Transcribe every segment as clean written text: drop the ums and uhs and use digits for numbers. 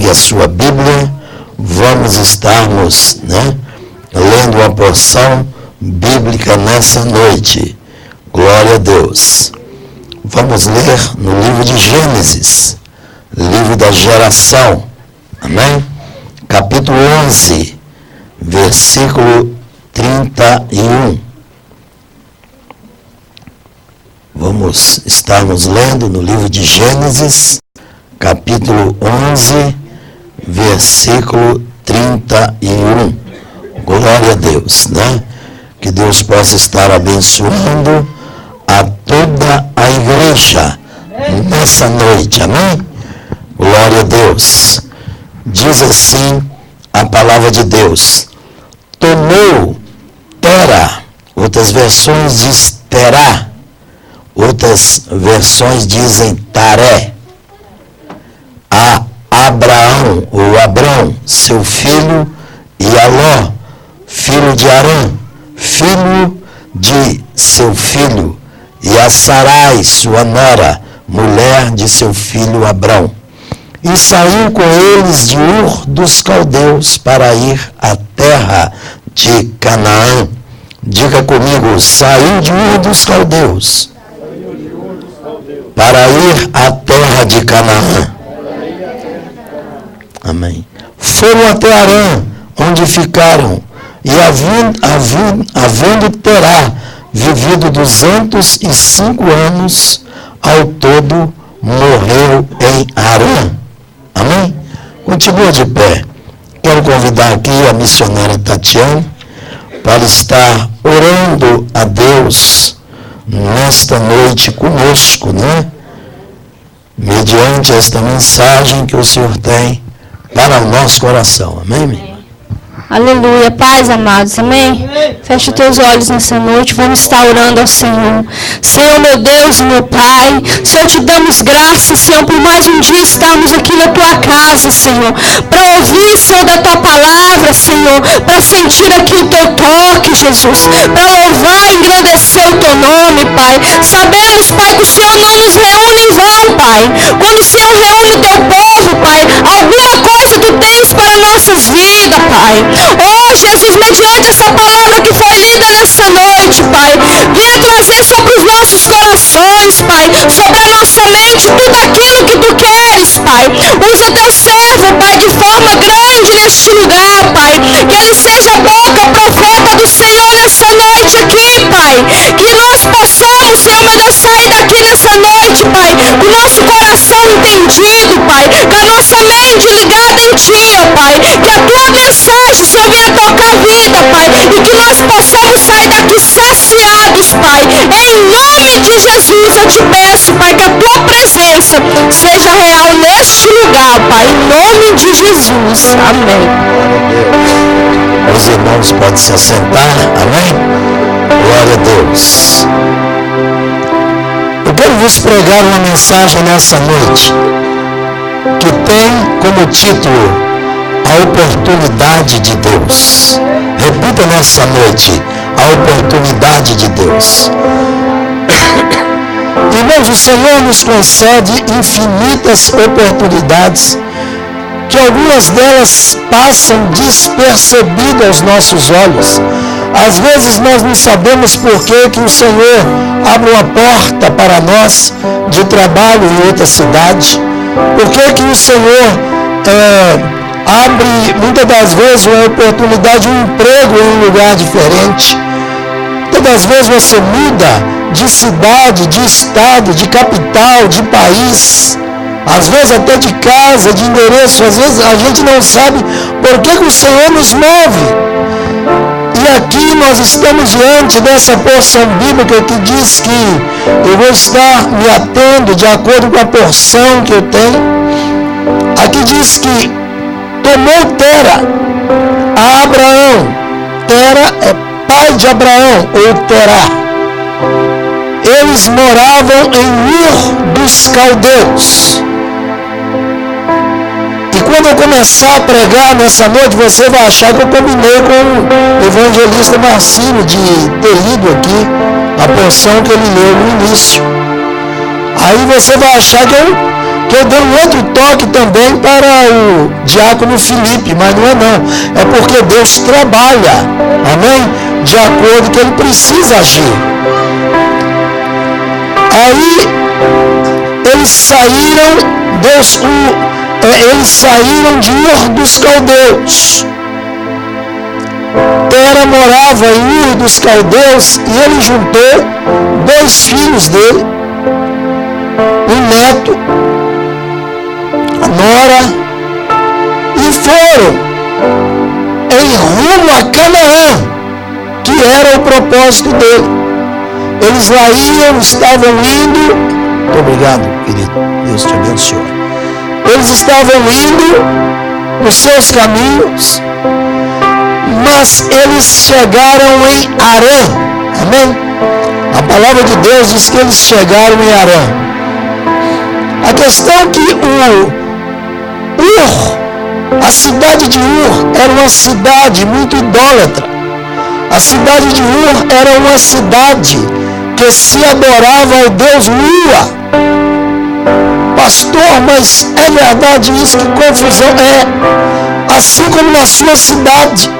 pegue a sua Bíblia, vamos estarmos, lendo uma porção bíblica nessa noite. Glória a Deus. Vamos ler no livro de Gênesis, livro da geração, amém? Capítulo 11, versículo 31. Vamos estarmos lendo no livro de Gênesis, capítulo 11, versículo 31. Glória a Deus, Que Deus possa estar abençoando a toda a igreja nessa noite, amém? Glória a Deus. Diz assim a palavra de Deus: tomou Tera, outras versões diz Terá, outras versões dizem Taré, a Abraão ou Abrão, seu filho, e a Ló, filho de Arã, filho de seu filho, e a Sarai, sua nora, mulher de seu filho Abrão. E saiu com eles de Ur dos Caldeus para ir à terra de Canaã. Diga comigo, saiu de Ur dos Caldeus para ir à terra de Canaã. Amém. Foram até Arã, onde ficaram, e havendo Terá vivido 205 anos, ao todo morreu em Arã. Amém? Continua de pé. Quero convidar aqui a missionária Tatiana para estar orando a Deus nesta noite conosco, mediante esta mensagem que o Senhor tem para o nosso coração. Amém, minha irmã? Aleluia, paz, amados, amém? Feche os teus olhos nessa noite, vamos estar orando ao Senhor. Senhor, meu Deus, meu Pai, Senhor, te damos graças, Senhor, por mais um dia estarmos aqui na tua casa, Senhor, para ouvir, Senhor, da tua palavra, Senhor, para sentir aqui o teu toque, Jesus, para louvar e engrandecer o teu nome, Pai. Sabemos, Pai, que o Senhor não nos reúne em vão, Pai. Quando o Senhor reúne o teu povo, Pai, alguma coisa tu tens para nossas vidas, Pai. Oh, Jesus, mediante essa palavra que foi lida nessa noite, Pai, venha trazer sobre os nossos corações, Pai, sobre a nossa mente, tudo aquilo que tu queres, Pai. Usa teu servo, Pai, de forma grande neste lugar, Pai. Que ele seja a boca profeta do Senhor nessa noite aqui, Pai. Que nós possamos, Senhor, meu Deus, sair daqui nessa noite, Pai, com o nosso coração entendido, Pai, com a nossa mente ligada em Ti, ó Pai. Que a tua mensagem, Senhor, venha tocar a vida, Pai, e que nós possamos sair daqui saciados, Pai. Em nome de Jesus eu te peço, Pai, que a tua presença seja real neste lugar, Pai, em nome de Jesus. Amém. Os irmãos podem se assentar, amém? Glória a Deus. Eu quero vos pregar uma mensagem nessa noite que tem como título a oportunidade de Deus. Repita nessa noite, a oportunidade de Deus. Irmãos, o Senhor nos concede infinitas oportunidades, que algumas delas passam despercebidas aos nossos olhos. Às vezes nós não sabemos por que o Senhor abre uma porta para nós de trabalho em outra cidade. Por que o Senhor abre muitas das vezes uma oportunidade, um emprego em um lugar diferente. Muitas das vezes você muda de cidade, de estado, de capital, de país, às vezes até de casa, de endereço. Às vezes a gente não sabe por que o Senhor nos move. E aqui nós estamos diante dessa porção bíblica que diz que eu vou estar me atendo de acordo com a porção que eu tenho. Aqui diz que tomou Tera a Abraão. Tera é pai de Abraão, ou Terá. Eles moravam em Ur dos Caldeus. E quando eu começar a pregar nessa noite, você vai achar que eu combinei com o evangelista Marcinho de ter lido aqui a porção que ele leu no início. Aí você vai achar que eu que eu dei um outro toque também para o diácono Felipe, mas não é não. É porque Deus trabalha, amém? De acordo com que Ele precisa agir. Aí, eles saíram, eles saíram de Ur dos Caldeus. Tera morava em Ur dos Caldeus e ele juntou 2 filhos dele, um neto, a nora, e foram em rumo a Canaã, que era o propósito dele. Eles lá estavam indo. Muito obrigado, querido. Deus te abençoe. Eles estavam indo nos seus caminhos, mas eles chegaram em Arã. Amém? A palavra de Deus diz que eles chegaram em Arã. A questão é que a cidade de Ur era uma cidade muito idólatra. A cidade de Ur era uma cidade que se adorava ao Deus Lua. Pastor, mas é verdade isso? Que confusão é? Assim como na sua cidade,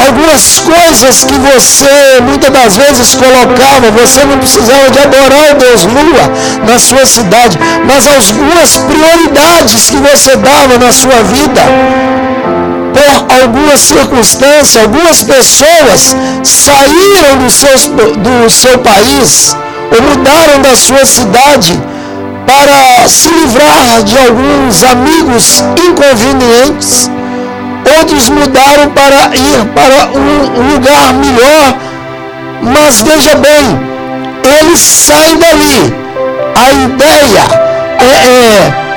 algumas coisas que você muitas das vezes colocava, você não precisava de adorar o Deus Lua na sua cidade, mas algumas prioridades que você dava na sua vida, por alguma circunstância, algumas pessoas saíram do seu país ou mudaram da sua cidade para se livrar de alguns amigos inconvenientes. Outros mudaram para ir para um lugar melhor. Mas veja bem, eles saem dali. A ideia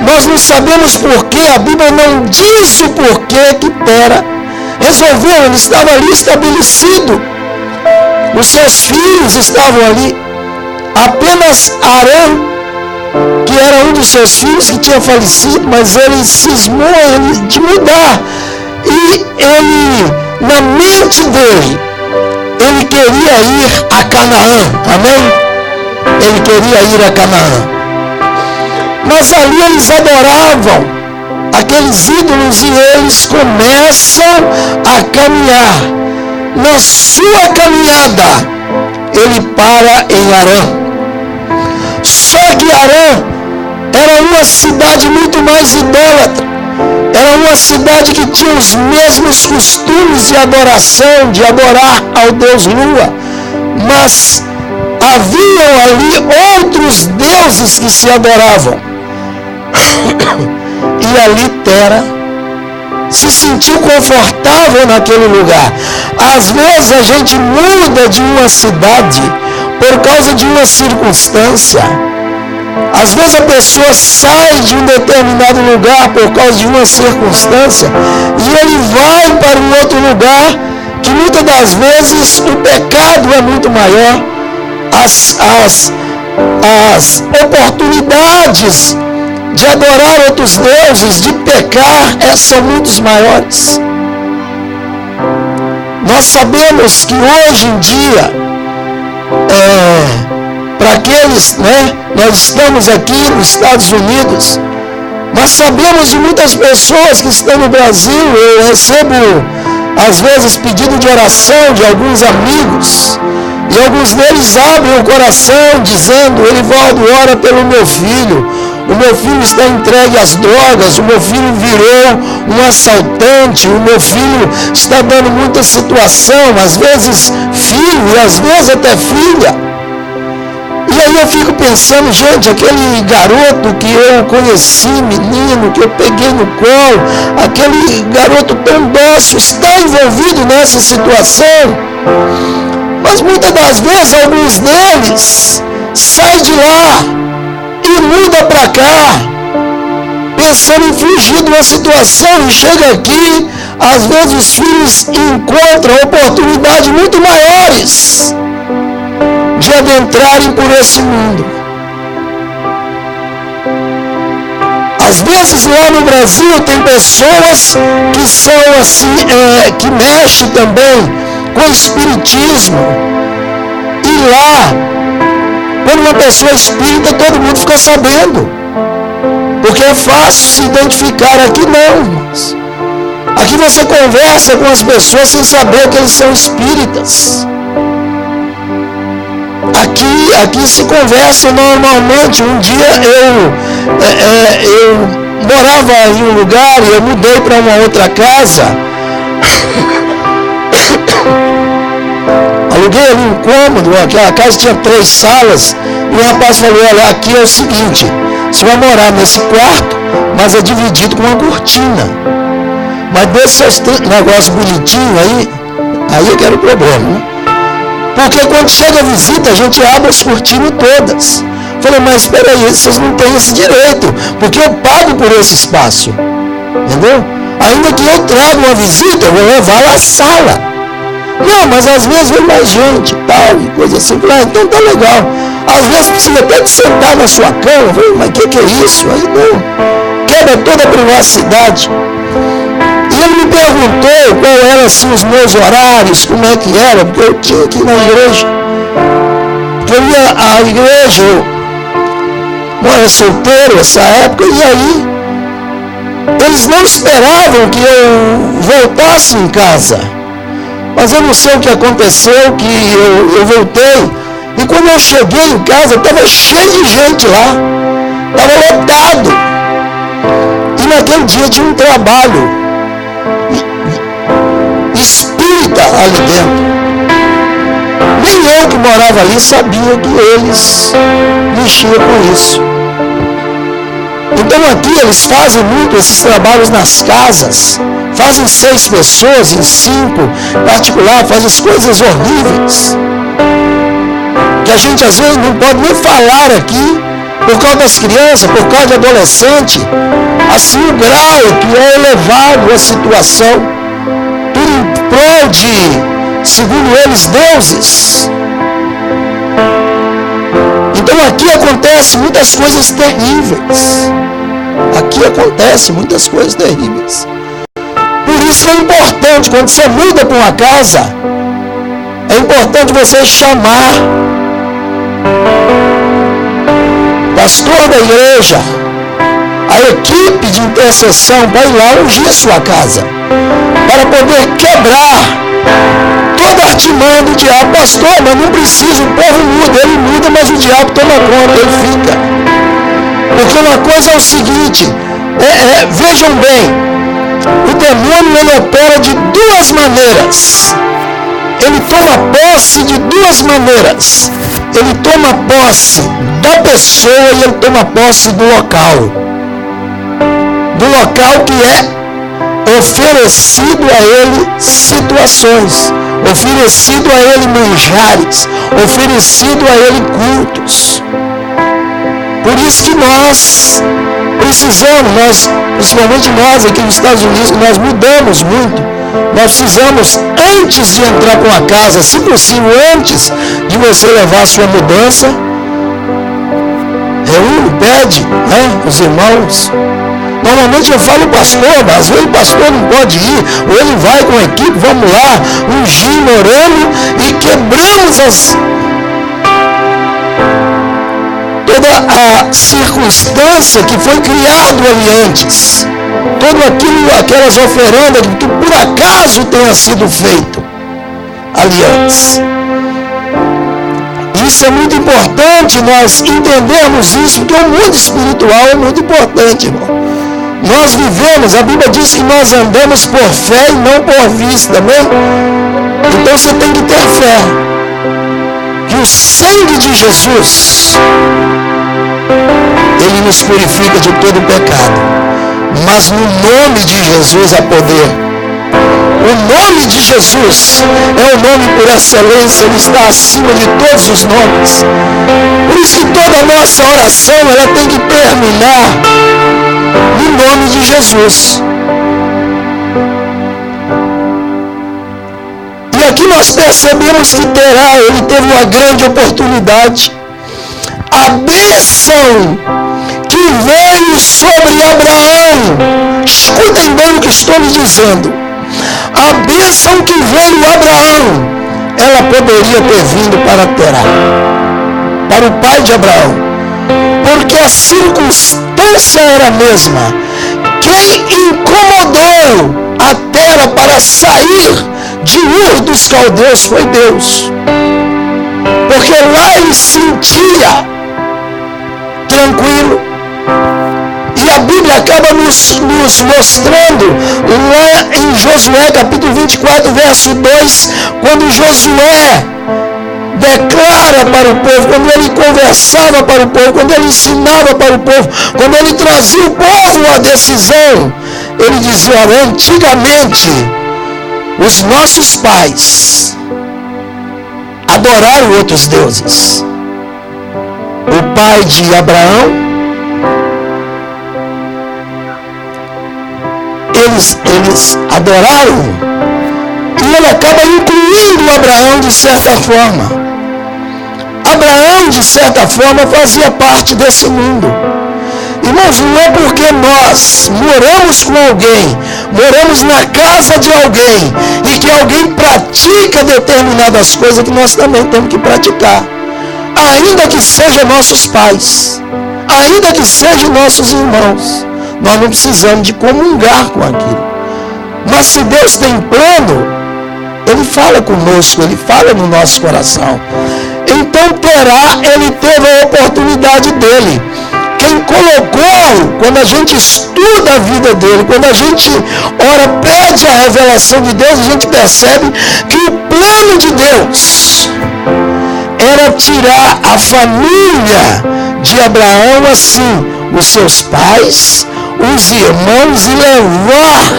nós não sabemos porquê, a Bíblia não diz o porquê que Tera resolveu. Ele estava ali estabelecido, os seus filhos estavam ali. Apenas Arã, que era um dos seus filhos que tinha falecido, mas ele cismou de mudar. E ele, na mente dele, ele queria ir a Canaã. Amém? Ele queria ir a Canaã. Mas ali eles adoravam aqueles ídolos e eles começam a caminhar. Na sua caminhada, ele para em Arã. Só que Arã era uma cidade muito mais idólatra. Era uma cidade que tinha os mesmos costumes de adoração, de adorar ao Deus Lua. Mas haviam ali outros deuses que se adoravam. E ali Tera se sentiu confortável naquele lugar. Às vezes a gente muda de uma cidade por causa de uma circunstância. Às vezes a pessoa sai de um determinado lugar por causa de uma circunstância e ele vai para um outro lugar que muitas das vezes o pecado é muito maior. As oportunidades de adorar outros deuses, de pecar, são muito maiores. Nós sabemos que hoje em dia, para aqueles, nós estamos aqui nos Estados Unidos, nós sabemos de muitas pessoas que estão no Brasil. Eu recebo, às vezes, pedido de oração de alguns amigos, e alguns deles abrem o coração dizendo: Elivaldo, ora pelo meu filho. O meu filho está entregue às drogas, o meu filho virou um assaltante, o meu filho está dando muita situação, às vezes filho e às vezes até filha. E aí eu fico pensando, gente, aquele garoto que eu conheci, menino, que eu peguei no colo, aquele garoto tão dócil, está envolvido nessa situação. Mas muitas das vezes alguns deles saem de lá e muda para cá, pensando em fugir de uma situação, e chega aqui, às vezes os filhos encontram oportunidades muito maiores de adentrarem por esse mundo. Às vezes lá no Brasil tem pessoas que são assim, que mexem também com espiritismo, e lá, quando uma pessoa espírita, todo mundo fica sabendo. Porque é fácil se identificar. Aqui não, irmãos. Aqui você conversa com as pessoas sem saber que eles são espíritas. Aqui se conversa normalmente. Um dia eu morava em um lugar e eu mudei para uma outra casa. Aluguei ali um cômodo, aquela casa tinha 3 salas. E o rapaz falou, olha, aqui é o seguinte, você vai morar nesse quarto, mas é dividido com uma cortina. Mas desses negócios bonitinhos aí é que era o problema, né? Porque quando chega a visita, a gente abre as cortinas todas. Falei, mas espera aí, vocês não têm esse direito, porque eu pago por esse espaço. Entendeu? Ainda que eu traga uma visita, eu vou levar lá à sala. Não, mas às vezes vem mais gente e tal, e coisa assim. Falei, então tá legal. Às vezes precisa até de sentar na sua cama. Falei, mas que é isso? Aí não. Quebra toda a privacidade. E ele me perguntou qual eram assim, os meus horários, como é que era, porque eu tinha aqui na igreja. Porque eu ia à igreja, eu era solteiro nessa época, e aí eles não esperavam que eu voltasse em casa. Mas eu não sei o que aconteceu, que eu voltei. E quando eu cheguei em casa, estava cheio de gente lá. Estava lotado. E naquele dia tinha um trabalho espírita ali dentro. Nem eu que morava ali sabia que eles mexiam com isso. Então aqui eles fazem muito esses trabalhos nas casas. Fazem 6 pessoas em 5, particular, fazem as coisas horríveis. Que a gente às vezes não pode nem falar aqui, por causa das crianças, por causa de adolescente. Assim o grau que é elevado a situação, tudo em prol de, segundo eles, deuses. Então aqui acontecem muitas coisas terríveis. Aqui acontecem muitas coisas terríveis. Por isso que é importante, quando você muda para uma casa, é importante você chamar o pastor da igreja, a equipe de intercessão para ir lá ungir a sua casa, para poder quebrar toda a artimanha do diabo. Pastor, mas não precisa, o povo muda, ele muda, mas o diabo toma conta, ele fica. Porque uma coisa é o seguinte, vejam bem, o demônio ele opera de 2 maneiras. Ele toma posse de 2 maneiras. Ele toma posse da pessoa e ele toma posse do local. Do local que é oferecido a ele situações, oferecido a ele manjares, oferecido a ele cultos. Por isso que nós precisamos, principalmente nós aqui nos Estados Unidos, nós mudamos muito. Nós precisamos, antes de entrar para uma casa, se possível, antes de você levar a sua mudança, reúne, pede, né, os irmãos. Normalmente eu falo pastor, mas às vezes o pastor não pode ir, ou ele vai com a equipe, vamos lá, ungir, orando e quebramos toda a circunstância que foi criado ali antes. Todo aquelas oferendas que por acaso tenha sido feito ali antes. Isso é muito importante nós entendermos isso, porque o mundo espiritual é muito importante, irmão. Nós vivemos, a Bíblia diz que nós andamos por fé e não por vista, né? Então você tem que ter fé que o sangue de Jesus, ele nos purifica de todo pecado. Mas no nome de Jesus há poder. O nome de Jesus é o nome por excelência, ele está acima de todos os nomes. Por isso que toda a nossa oração ela tem que terminar no nome de Jesus. E aqui nós percebemos que ele teve uma grande oportunidade. A bênção que veio sobre Abraão, escutem bem o que estou lhe dizendo, a bênção que veio a Abraão, ela poderia ter vindo para Terá, para o pai de Abraão, porque a circunstância era a mesma. Quem incomodou a terra para sair de Ur dos Caldeus foi Deus, porque lá ele sentia tranquilo. E a Bíblia acaba nos mostrando lá em Josué capítulo 24 verso 2, quando Josué declara para o povo, quando ele conversava para o povo, quando ele ensinava para o povo, quando ele trazia o povo à decisão, ele dizia: olha, antigamente os nossos pais adoraram outros deuses. O pai de Abraão, eles adoraram, e ele acaba incluindo Abraão de certa forma. Abraão, de certa forma, fazia parte desse mundo. Irmãos, não é porque nós moramos com alguém, moramos na casa de alguém, e que alguém pratica determinadas coisas, que nós também temos que praticar. Ainda que sejam nossos pais, ainda que sejam nossos irmãos, nós não precisamos de comungar com aquilo. Mas se Deus tem plano, Ele fala conosco, Ele fala no nosso coração. Então Ele teve a oportunidade dele. Quem colocou, quando a gente estuda a vida dele, quando a gente ora, pede a revelação de Deus, a gente percebe que o plano de Deus era tirar a família de Abraão, assim, os seus pais, os irmãos, e levar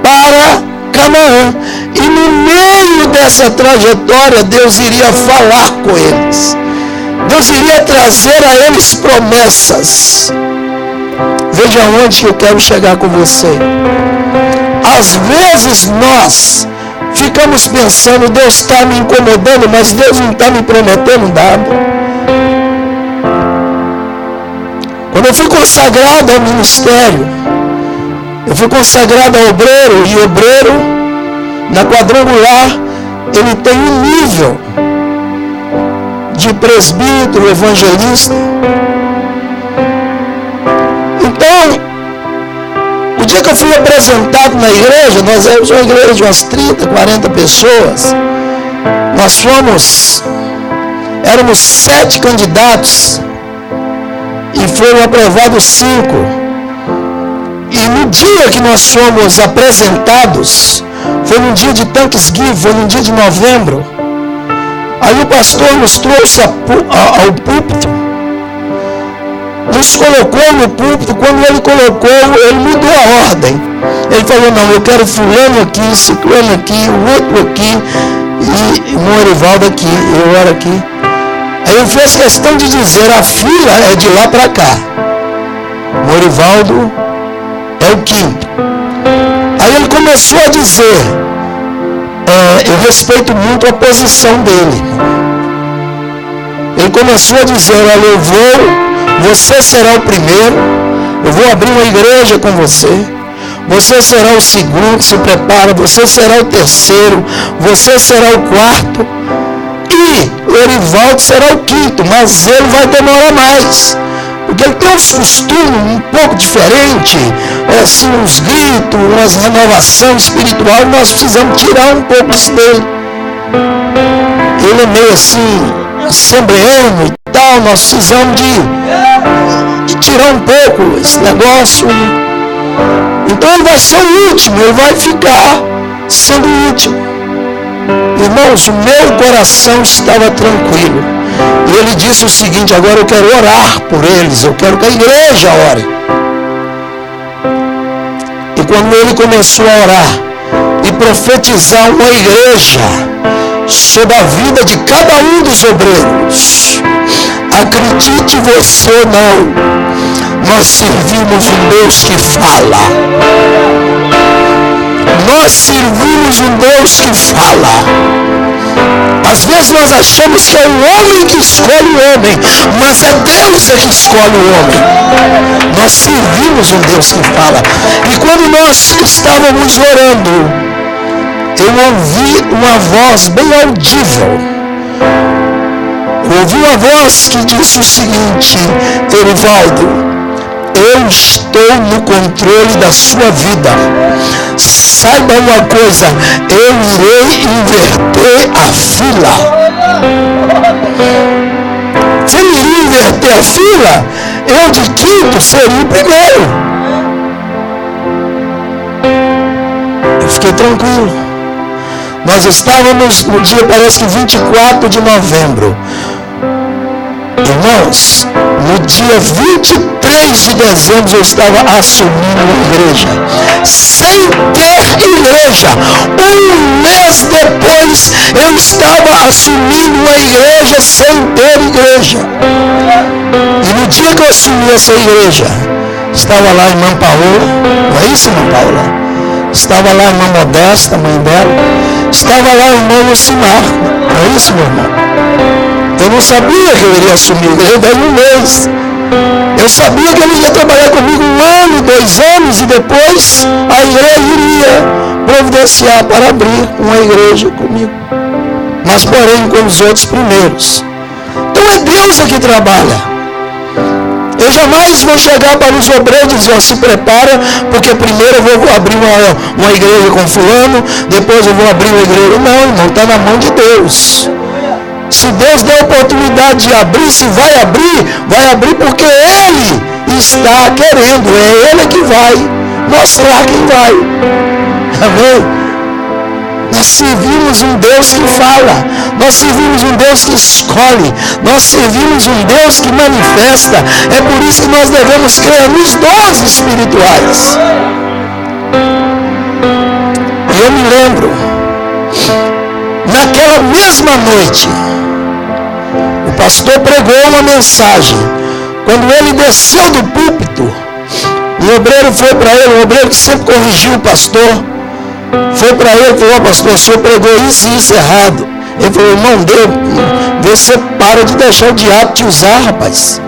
para Canaã. E no meio dessa trajetória, Deus iria falar com eles. Deus iria trazer a eles promessas. Veja onde eu quero chegar com você. Às vezes nós ficamos pensando: Deus está me incomodando, mas Deus não está me prometendo nada. Quando eu fui consagrado ao ministério, eu fui consagrado ao obreiro, e o obreiro, na quadrangular, ele tem um nível de presbítero, evangelista. Então, o dia que eu fui apresentado na igreja, nós éramos uma igreja de umas 30, 40 pessoas, éramos 7 candidatos, e foram aprovados 5. E no dia que nós fomos apresentados, foi num dia de Thanksgiving, foi num dia de novembro. Aí o pastor nos trouxe ao púlpito, nos colocou no púlpito. Quando ele colocou, ele mudou a ordem. Ele falou: não, eu quero fulano aqui, ciclano aqui, o outro aqui, e o Morivaldo aqui, eu aqui. Aí ele fez questão de dizer: a fila é de lá para cá, Morivaldo é o 5º. Aí ele começou a dizer: eu respeito muito a posição dele. Ele começou a dizer: olha, você será o primeiro, eu vou abrir uma igreja com você, você será o 2º, se prepara, você será o 3º, você será o 4º, e Lorivaldo será o 5º, mas ele vai demorar mais, porque ele tem uns costumes um pouco diferentes, assim, uns gritos, umas renovação espiritual. Nós precisamos tirar um pouco isso dele. Ele é meio assim, assembleano e tal. Nós precisamos de tirar um pouco esse negócio. Então ele vai ser o último, ele vai ficar sendo o último. Irmãos, o meu coração estava tranquilo. E ele disse o seguinte: agora eu quero orar por eles, eu quero que a igreja ore. E quando ele começou a orar e profetizar uma igreja sobre a vida de cada um dos obreiros, acredite você ou não, nós servimos um Deus que fala. Nós servimos um Deus que fala. Às vezes nós achamos que é o homem que escolhe o homem, mas é Deus que escolhe o homem. Nós servimos um Deus que fala. E quando nós estávamos orando, eu ouvi uma voz bem audível. ouvi uma voz que disse o seguinte: Erivaldo, eu estou no controle da sua vida. Saiba uma coisa, eu irei inverter a fila. Se ele iria inverter a fila, eu de quinto seria o primeiro. Eu fiquei tranquilo. Nós estávamos no dia, parece que 24 de novembro. Irmãos, no dia 23 de dezembro eu estava assumindo a igreja. Sem ter igreja. Um mês depois eu estava assumindo a igreja sem ter igreja. E no dia que eu assumi essa igreja, estava lá a irmã Paola. Não é isso, irmã Paola? Estava lá a irmã Modesta, a mãe dela. Estava lá o irmão Lucimar. Não é isso, meu irmão? Eu não sabia que eu iria assumir a igreja daí um mês. Eu sabia que ele ia trabalhar comigo 1 ano, 2 anos, e depois a igreja iria providenciar para abrir uma igreja comigo. Mas porém com os outros primeiros. Então é Deus que trabalha. Eu jamais vou chegar para os obreiros e dizer: se prepara, porque primeiro eu vou abrir uma igreja com fulano, depois eu vou abrir uma igreja. Não, irmão, está na mão de Deus. Se Deus der a oportunidade de abrir, se vai abrir porque Ele está querendo. É Ele que vai mostrar quem vai. Amém? Nós servimos um Deus que fala. Nós servimos um Deus que escolhe. Nós servimos um Deus que manifesta. É por isso que nós devemos crer nos dons espirituais. E eu me lembro, naquela mesma noite, o pastor pregou uma mensagem. Quando ele desceu do púlpito, o obreiro foi para ele, o obreiro que sempre corrigiu o pastor, foi para ele e falou: ó, pastor, o senhor pregou isso e isso errado. Ele falou: irmão, vê se você para de deixar o diabo te usar, rapaz.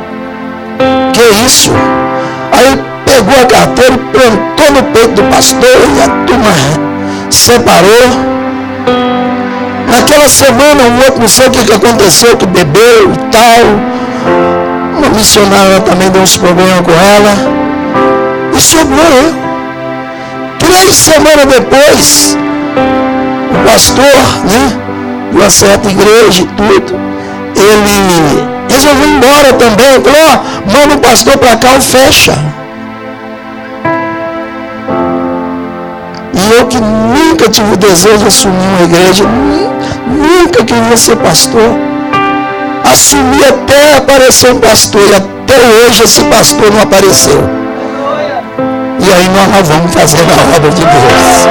Que isso? Aí ele pegou a carteira e plantou no peito do pastor e a turma separou. Naquela semana, um outro, não sei o que aconteceu, que bebeu e tal. Uma missionária também deu uns problemas com ela. E sobrou eu. 3 semanas depois, o pastor, de uma certa igreja e tudo, ele resolveu ir embora também. Ele falou: ó, manda o pastor para cá ou fecha. E eu que nunca tive o desejo de assumir uma igreja, nunca queria ser pastor, assumi até aparecer um pastor, e até hoje esse pastor não apareceu. E aí nós vamos fazer a obra de Deus,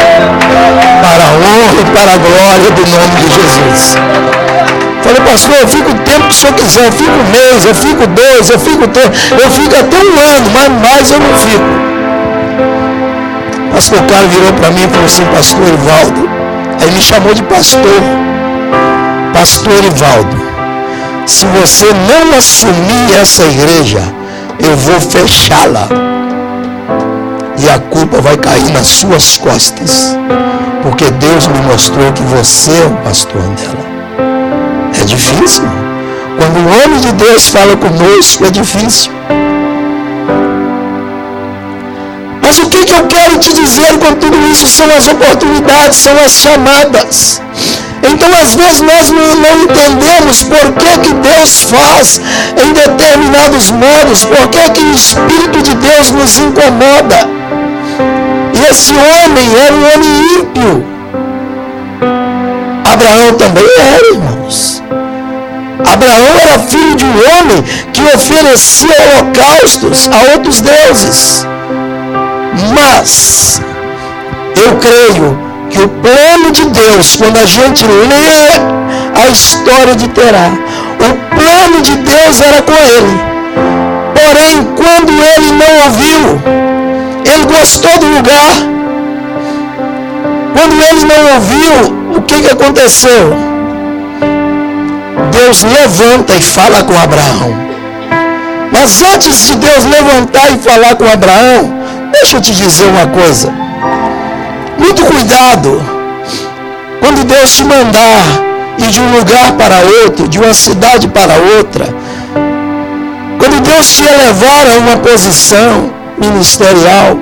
para a honra e para a glória do nome de Jesus. Falei: pastor, eu fico o tempo que o senhor quiser, eu fico 1 mês, eu fico 2, eu fico 3, eu fico até 1 ano, mas mais eu não fico. Pastor, o cara virou para mim e falou assim: pastor Erivaldo. Aí me chamou de pastor. Pastor Erivaldo, se você não assumir essa igreja, eu vou fechá-la. E a culpa vai cair nas suas costas. Porque Deus me mostrou que você é o pastor dela. É difícil. Quando o homem de Deus fala conosco, é difícil. Mas o que eu quero te dizer com tudo isso? São as oportunidades, são as chamadas. Então, às vezes, nós não entendemos por que Deus faz em determinados modos, por que o Espírito de Deus nos incomoda. E esse homem era um homem ímpio. Abraão também era, irmãos. Abraão era filho de um homem que oferecia holocaustos a outros deuses. Mas eu creio que o plano de Deus, quando a gente lê a história de Terá, o plano de Deus era com ele. Porém, quando ele não ouviu, ele gostou do lugar. Quando ele não ouviu, o que aconteceu? Deus levanta e fala com Abraão. Mas antes de Deus levantar e falar com Abraão, deixa eu te dizer uma coisa. Muito cuidado quando Deus te mandar e de um lugar para outro, de uma cidade para outra. Quando Deus te levar a uma posição ministerial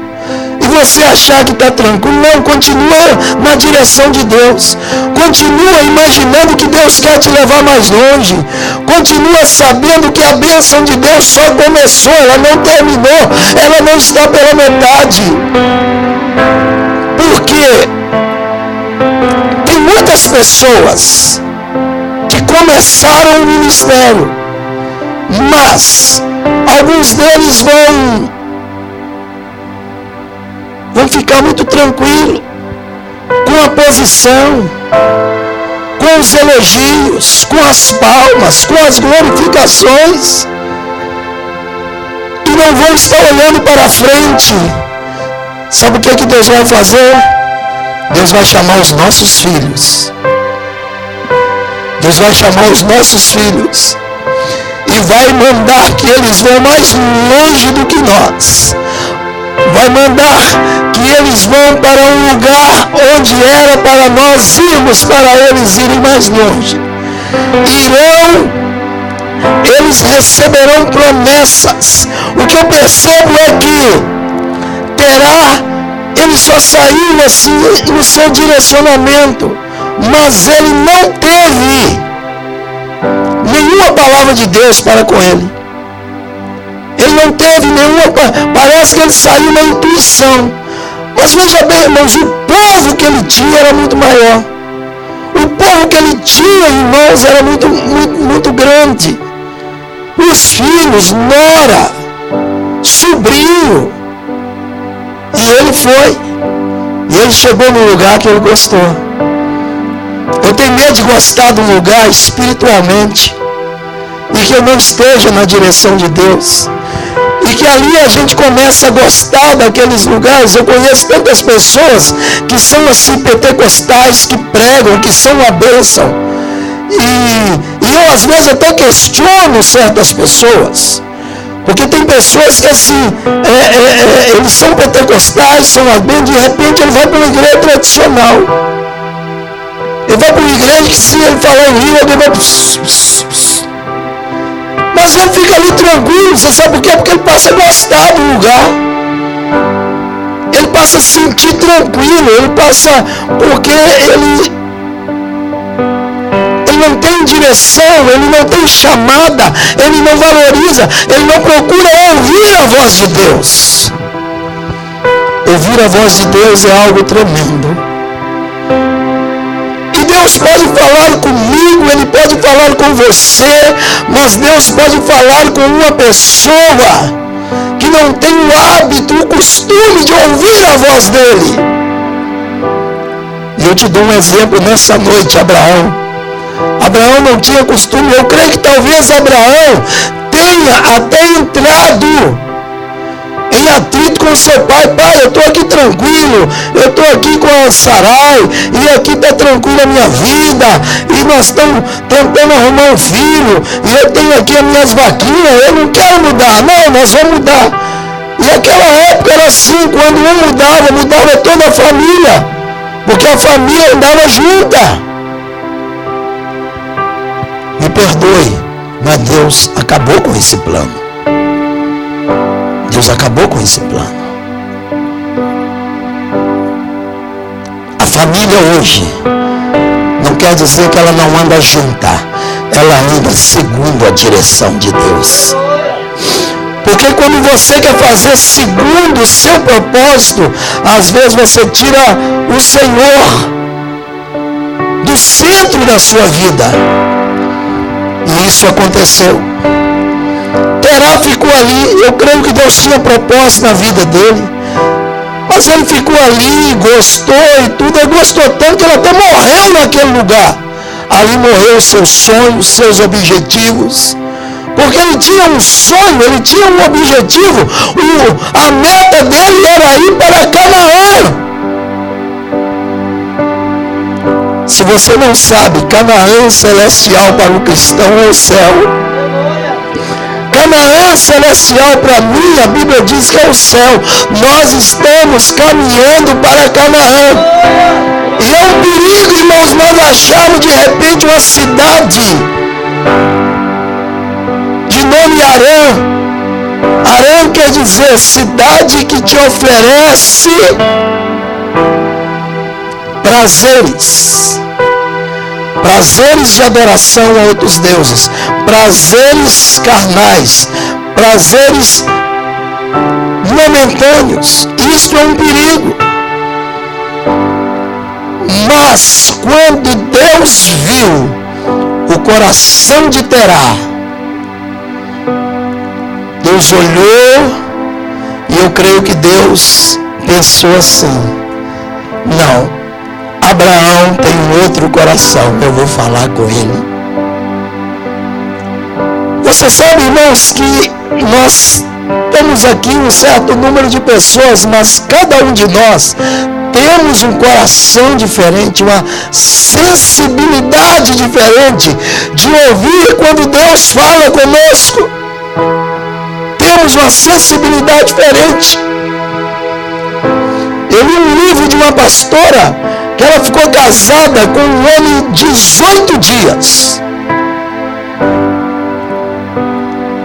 e você achar que está tranquilo, não, continua na direção de Deus. Continua imaginando que Deus quer te levar mais longe. Continua sabendo que a bênção de Deus só começou, ela não terminou, ela não está pela metade. Porque tem muitas pessoas que começaram o ministério, mas alguns deles vão ficar muito tranquilos com a posição, com os elogios, com as palmas, com as glorificações, e não vão estar olhando para frente. Sabe o que Deus vai fazer? Deus vai chamar os nossos filhos. Deus vai chamar os nossos filhos e vai mandar que eles vão mais longe do que nós. Vai mandar que eles vão para um lugar onde era para nós irmos, para eles irem mais longe. Eles receberão promessas. O que eu percebo é que ele só saiu assim no seu direcionamento, mas ele não teve nenhuma palavra de Deus para com ele. Ele não teve nenhuma, parece que ele saiu na intuição. Mas veja bem, irmãos, o povo que ele tinha era muito maior. O povo que ele tinha, irmãos, era muito grande. Os filhos, nora, sobrinho. E ele foi. E ele chegou no lugar que ele gostou. Eu tenho medo de gostar do lugar espiritualmente e que eu não esteja na direção de Deus. E que ali a gente começa a gostar daqueles lugares. Eu conheço tantas pessoas que são assim pentecostais, que pregam, que são uma bênção. E eu às vezes até questiono certas pessoas. Porque tem pessoas que assim, eles são pentecostais, são uma bênção, de repente ele vai para uma igreja tradicional. Ele vai para uma igreja que se ele falar em língua, ele vai... Mas ele fica ali tranquilo, você sabe por quê? Porque ele passa a gostar do lugar. Ele passa a se sentir tranquilo, ele passa, porque ele não tem direção, ele não tem chamada, ele não valoriza, ele não procura ouvir a voz de Deus. Ouvir a voz de Deus é algo tremendo. Deus pode falar comigo, Ele pode falar com você, mas Deus pode falar com uma pessoa que não tem o hábito, o costume de ouvir a voz dEle. E eu te dou um exemplo nessa noite, Abraão. Abraão não tinha costume, eu creio que talvez Abraão tenha até entrado em atrito com seu pai. Pai, eu estou aqui tranquilo, eu estou aqui com a Sarai, e aqui está tranquila a minha vida, e nós estamos tentando arrumar um filho, e eu tenho aqui as minhas vaquinhas, eu não quero mudar. Não, nós vamos mudar. E aquela época era assim, quando um mudava toda a família, porque a família andava junta. Me perdoe, mas Deus acabou com esse plano. Deus acabou com esse plano. A família hoje não quer dizer que ela não anda junta. Ela anda segundo a direção de Deus. Porque quando você quer fazer segundo o seu propósito, às vezes você tira o Senhor do centro da sua vida. E isso aconteceu. Terá ficou ali, eu creio que Deus tinha propósito na vida dele, mas ele ficou ali, gostou e tudo, ele gostou tanto que ele até morreu naquele lugar. Ali morreu os seus sonhos, seus objetivos, porque ele tinha um sonho, ele tinha um objetivo, a meta dele era ir para Canaã. Se você não sabe, Canaã celestial para o cristão é o céu. Canaã celestial para mim, a Bíblia diz que é o céu. Nós estamos caminhando para Canaã. E é um perigo domingo, irmãos, nós achamos de repente uma cidade de nome Harã. Harã quer dizer cidade que te oferece prazeres. Prazeres de adoração a outros deuses. Prazeres carnais. Prazeres momentâneos. Isso é um perigo. Mas quando Deus viu o coração de Terá, Deus olhou e eu creio que Deus pensou assim: não, Abraão tem um outro coração, eu vou falar com ele. Você sabe, irmãos, que nós temos aqui um certo número de pessoas, mas cada um de nós temos um coração diferente, uma sensibilidade diferente de ouvir quando Deus fala conosco. Temos uma sensibilidade diferente. Eu li um livro de uma pastora que ela ficou casada com um homem 18 dias.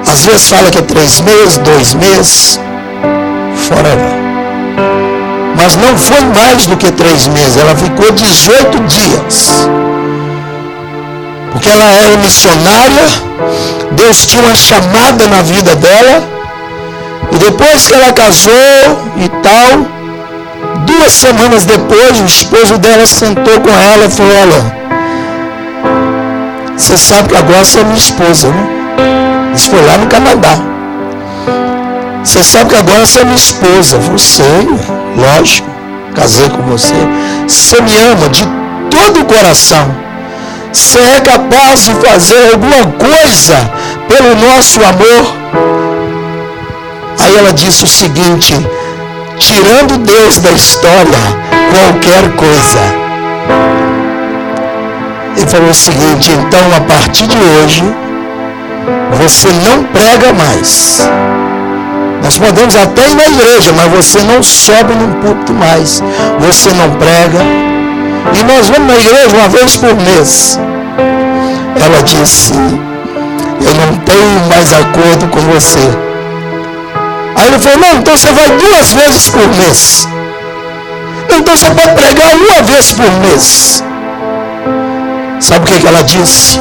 Às vezes fala que é 3 meses, 2 meses, forever. Mas não foi mais do que 3 meses, ela ficou 18 dias. Porque ela era missionária, Deus tinha uma chamada na vida dela, e depois que ela casou e tal, 2 semanas depois, o esposo dela sentou com ela e falou: olha, você sabe que agora você é minha esposa, né? Isso foi lá no Canadá. Você sabe que agora você é minha esposa. Você, lógico, casei com você. Você me ama de todo o coração. Você é capaz de fazer alguma coisa pelo nosso amor? Aí ela disse o seguinte: tirando Deus da história, qualquer coisa. Ele falou o seguinte: então a partir de hoje, você não prega mais. Nós podemos até ir na igreja, mas você não sobe num púlpito mais. Você não prega. E nós vamos na igreja uma vez por mês. Ela disse: eu não tenho mais acordo com você. Aí ele falou: não, então você vai 2 vezes por mês. Então você pode pregar 1 vez por mês. Sabe o que ela disse?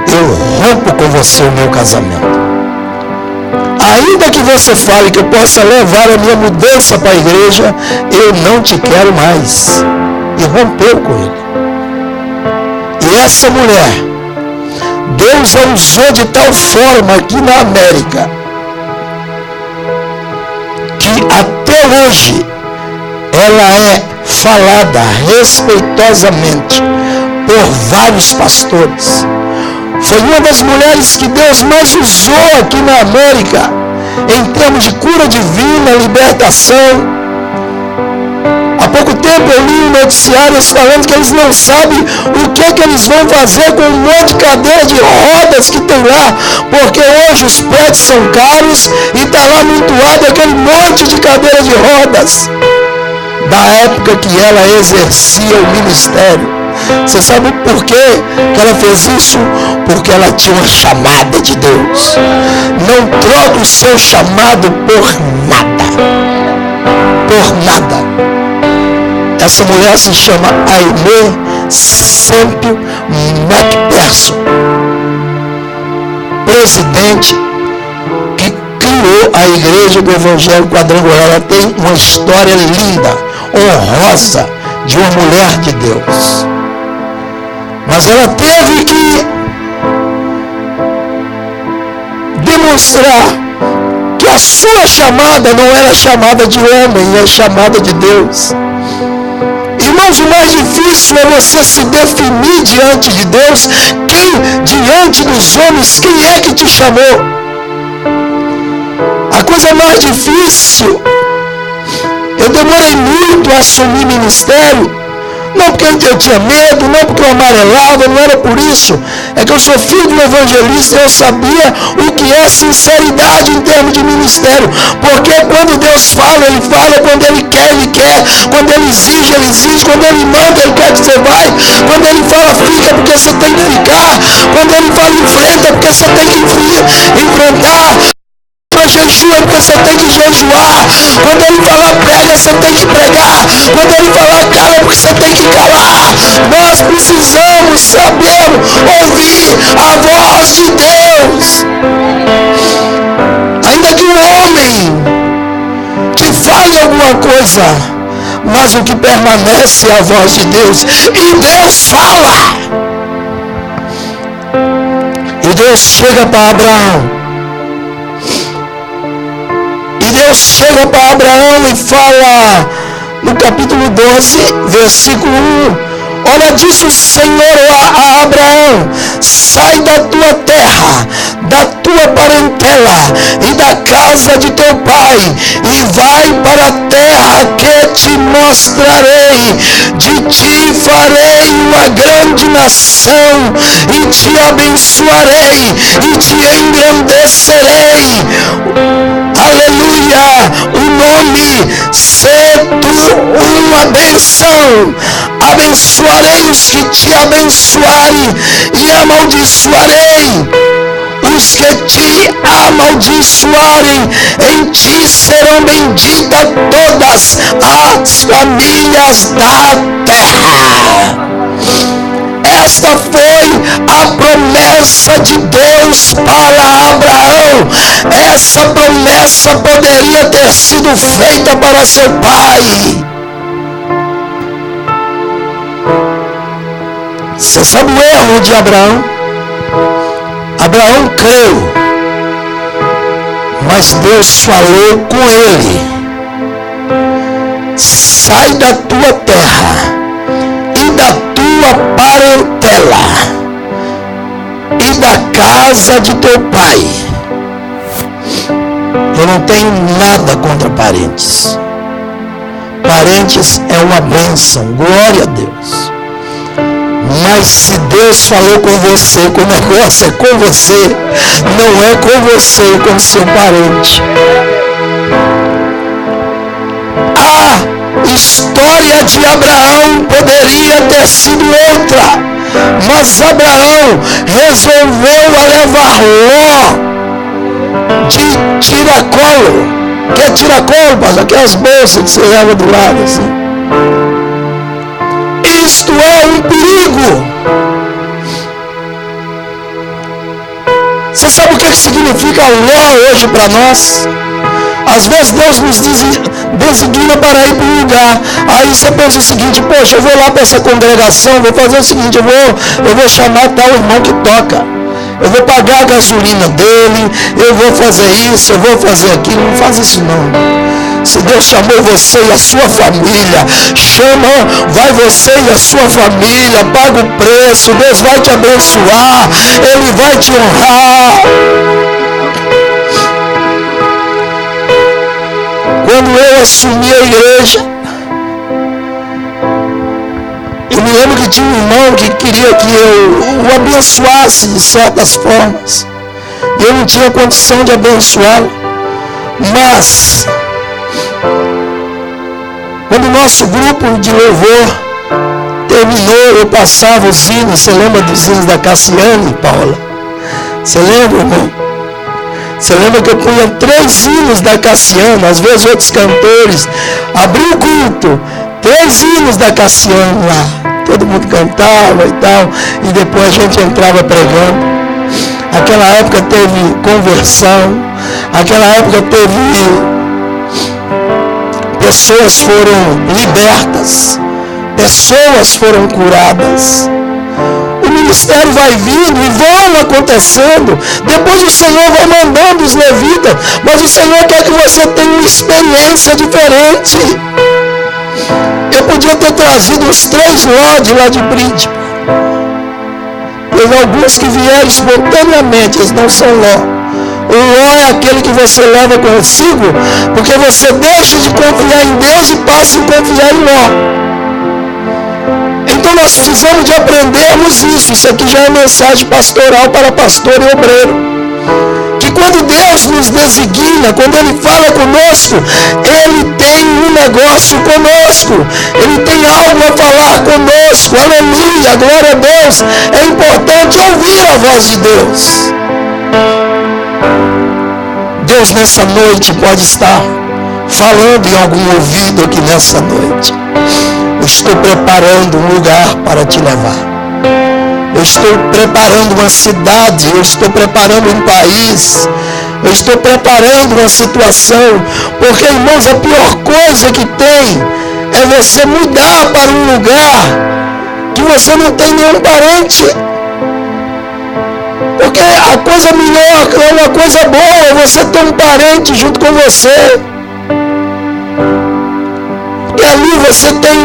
Eu rompo com você o meu casamento. Ainda que você fale que eu possa levar a minha mudança para a igreja, eu não te quero mais. E rompeu com ele. E essa mulher, Deus a usou de tal forma aqui na América, que até hoje ela é falada respeitosamente por vários pastores. Foi uma das mulheres que Deus mais usou aqui na América, em termos de cura divina, libertação. Há pouco tempo eu li noticiários falando que eles não sabem o que eles vão fazer com um monte de cadeira de rodas que tem lá, porque hoje os prédios são caros e está lá amontoado aquele monte de cadeira de rodas da época que ela exercia o ministério. Você sabe por quê que ela fez isso? Porque ela tinha uma chamada de Deus. Não troque o seu chamado por nada. Por nada. Essa mulher se chama Aimee Semple McPherson, presidente que criou a Igreja do Evangelho Quadrangular. Ela tem uma história linda, honrosa, de uma mulher de Deus. Mas ela teve que demonstrar que a sua chamada não era chamada de homem, é chamada de Deus. Irmãos, o mais difícil é você se definir diante de Deus. Diante dos homens, quem é que te chamou? A coisa mais difícil, eu demorei muito a assumir ministério, Não porque eu tinha medo, não porque eu amarelava, não era por isso. É que eu sou filho de um evangelista e eu sabia o que é sinceridade em termos de ministério. Porque quando Deus fala, Ele fala. Quando Ele quer, Ele quer. Quando Ele exige, Ele exige. Quando Ele manda, Ele quer que você vai. Quando Ele fala, fica, porque você tem que ficar. Quando Ele fala, enfrenta, porque você tem que enfrentar. Jejua, porque você tem que jejuar. Quando Ele falar prega, você tem que pregar. Quando Ele falar cala, porque você tem que calar. Nós precisamos saber ouvir a voz de Deus. Ainda que um homem te fale alguma coisa, mas o que permanece é a voz de Deus. E Deus fala. E Deus chega para Abraão. Deus chega para Abraão e fala no capítulo 12, versículo 1. Olha, disse o Senhor a Abraão: sai da tua terra, da tua parentela e da casa de teu pai, e vai para a terra que te mostrarei. De ti farei uma grande nação, e te abençoarei, e te engrandecerei. Aleluia, o nome, ser tu uma benção. Abençoarei os que te abençoarem, e amaldiçoarei os que te amaldiçoarem. Em ti serão benditas todas as famílias da terra. Esta foi a promessa de Deus para Abraão. Essa promessa poderia ter sido feita para seu pai. Você sabe o erro de Abraão? Abraão creu, mas Deus falou com ele: sai da tua terra e da tua parentela e da casa de teu pai. Eu não tenho nada contra parentes. Parentes é uma bênção, glória a Deus. Mas se Deus falou com você, que o negócio é com você, não é com você e com seu parente. A história de Abraão poderia ter sido outra, mas Abraão resolveu levar Ló de tiracolo. Que é tiracolo, pastor? Aquelas bolsas que você leva do lado assim. Isto é um perigo. Você sabe o que significa Ló hoje para nós? Às vezes Deus nos designa para ir para um lugar. Aí você pensa o seguinte: poxa, eu vou lá para essa congregação, vou fazer o seguinte, eu vou chamar tal irmão que toca. Eu vou pagar a gasolina dele, eu vou fazer isso, eu vou fazer aquilo. Não faz isso não. Se Deus chamou você e a sua família, vai você e a sua família, paga o preço, Deus vai te abençoar, Ele vai te honrar. Quando eu assumi a igreja, eu me lembro que tinha um irmão que queria que eu o abençoasse de certas formas. Eu não tinha condição de abençoá-lo. Mas, quando o nosso grupo de louvor terminou, eu passava os hinos. Você lembra dos hinos da Cassiane, Paula? Você lembra, irmão? Você lembra que eu punha 3 hinos da Cassiane, às vezes outros cantores, abriu o culto, 3 hinos da Cassiane lá, todo mundo cantava e tal, e depois a gente entrava pregando. Aquela época teve conversão, aquela época teve, pessoas foram libertas, pessoas foram curadas. O ministério vai vindo e vão acontecendo. Depois o Senhor vai mandando os levitas. Mas o Senhor quer que você tenha uma experiência diferente. Eu podia ter trazido os 3 Ló de lá de Príncipe. Teve alguns que vieram espontaneamente, eles não são Ló. O Ló é aquele que você leva consigo, porque você deixa de confiar em Deus e passa a confiar em Ló. Então nós precisamos de aprendermos isso. Isso aqui já é mensagem pastoral para pastor e obreiro. Que quando Deus nos designa, quando Ele fala conosco, Ele tem um negócio conosco. Ele tem algo a falar conosco. Aleluia, glória a Deus. É importante ouvir a voz de Deus. Deus nessa noite pode estar falando em algum ouvido aqui nessa noite. Eu estou preparando um lugar para te levar. Eu estou preparando uma cidade. Eu estou preparando um país. Eu estou preparando uma situação. Porque, irmãos, a pior coisa que tem é você mudar para um lugar que você não tem nenhum parente. Porque a coisa melhor, uma coisa boa é você ter um parente junto com você. E ali você tem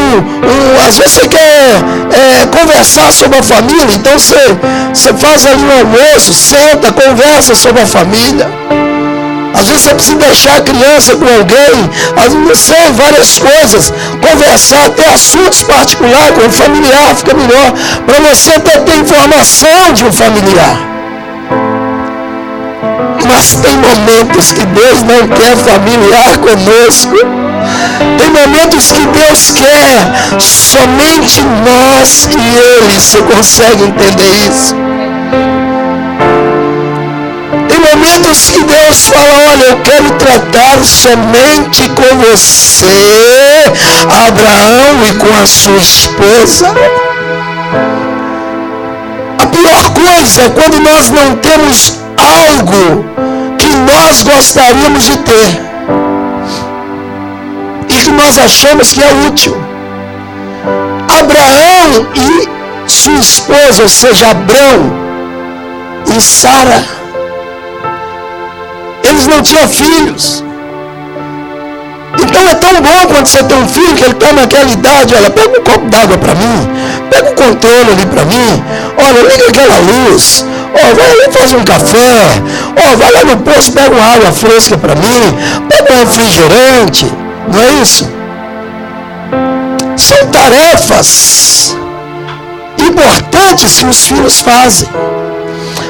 às vezes você quer conversar sobre a família, então você faz ali um almoço, senta, conversa sobre a família. Às vezes você precisa deixar a criança com alguém, não sei, várias coisas, conversar, ter assuntos particulares com o familiar, fica melhor, para você até ter informação de um familiar. Mas tem momentos que Deus não quer familiar conosco. Tem momentos que Deus quer somente nós e Ele. Você consegue entender isso? Tem momentos que Deus fala: olha, eu quero tratar somente com você, Abraão, e com a sua esposa. A pior coisa é quando nós não temos algo que nós gostaríamos de ter e que nós achamos que é útil. Abraão e sua esposa, ou seja, Abrão e Sara, eles não tinham filhos. Então é tão bom quando você tem um filho que ele está naquela idade: olha, pega um copo d'água para mim, pega o controle ali para mim, olha, liga aquela luz, vai ali fazer um café, vai lá no posto, pega uma água fresca para mim, pega um refrigerante. Não é isso? São tarefas importantes que os filhos fazem.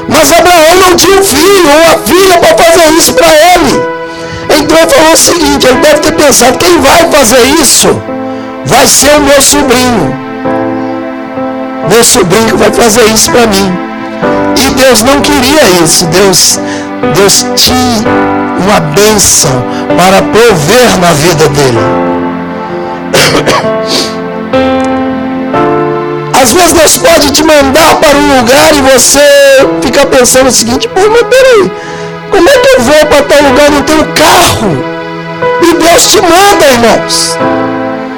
Mas Abraão não tinha um filho ou uma filha para fazer isso para ele. Então ele falou o seguinte: ele deve ter pensado, quem vai fazer isso vai ser o meu sobrinho. Meu sobrinho vai fazer isso para mim. E Deus não queria isso. Deus tinha uma bênção para prover na vida dele. Às vezes Deus pode te mandar para um lugar e você fica pensando o seguinte: pô, mas peraí, como é que eu vou para tal lugar? Não tenho carro. E Deus te manda, irmãos.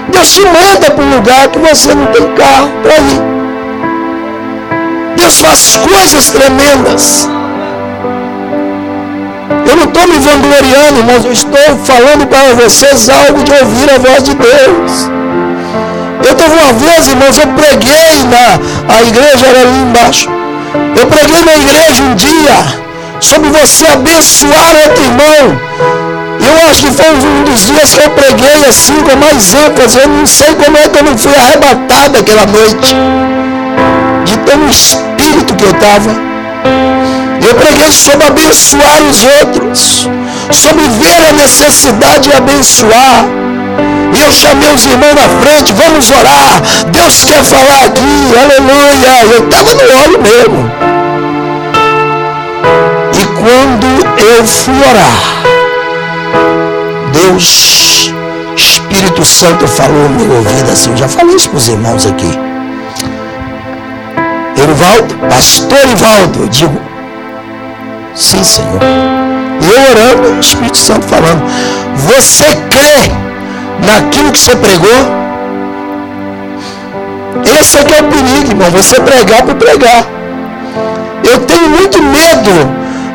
Deus te manda para um lugar que você não tem carro para ir. Deus faz coisas tremendas. Eu não estou me vangloriando, mas eu estou falando para vocês algo de ouvir a voz de Deus. Eu teve uma vez, irmãos, eu preguei a igreja era ali embaixo. Eu preguei na igreja um dia sobre você abençoar outro irmão. Eu acho que foi um dos dias que eu preguei assim com mais ênfase. Eu não sei como é que eu não fui arrebatado aquela noite, de tão espírito que eu estava. Eu preguei sobre abençoar os outros, sobre ver a necessidade de abençoar. E eu chamei os irmãos na frente: vamos orar, Deus quer falar aqui, aleluia. Eu estava no óleo mesmo. E quando eu fui orar, Deus, Espírito Santo, falou no meu ouvido assim. Eu já falei isso para os irmãos aqui: Erivaldo, pastor Erivaldo. Eu digo: sim, Senhor. E eu orando, o Espírito Santo falando: você crê naquilo que você pregou? Esse é que é o perigo, irmão, você pregar por pregar. Eu tenho muito medo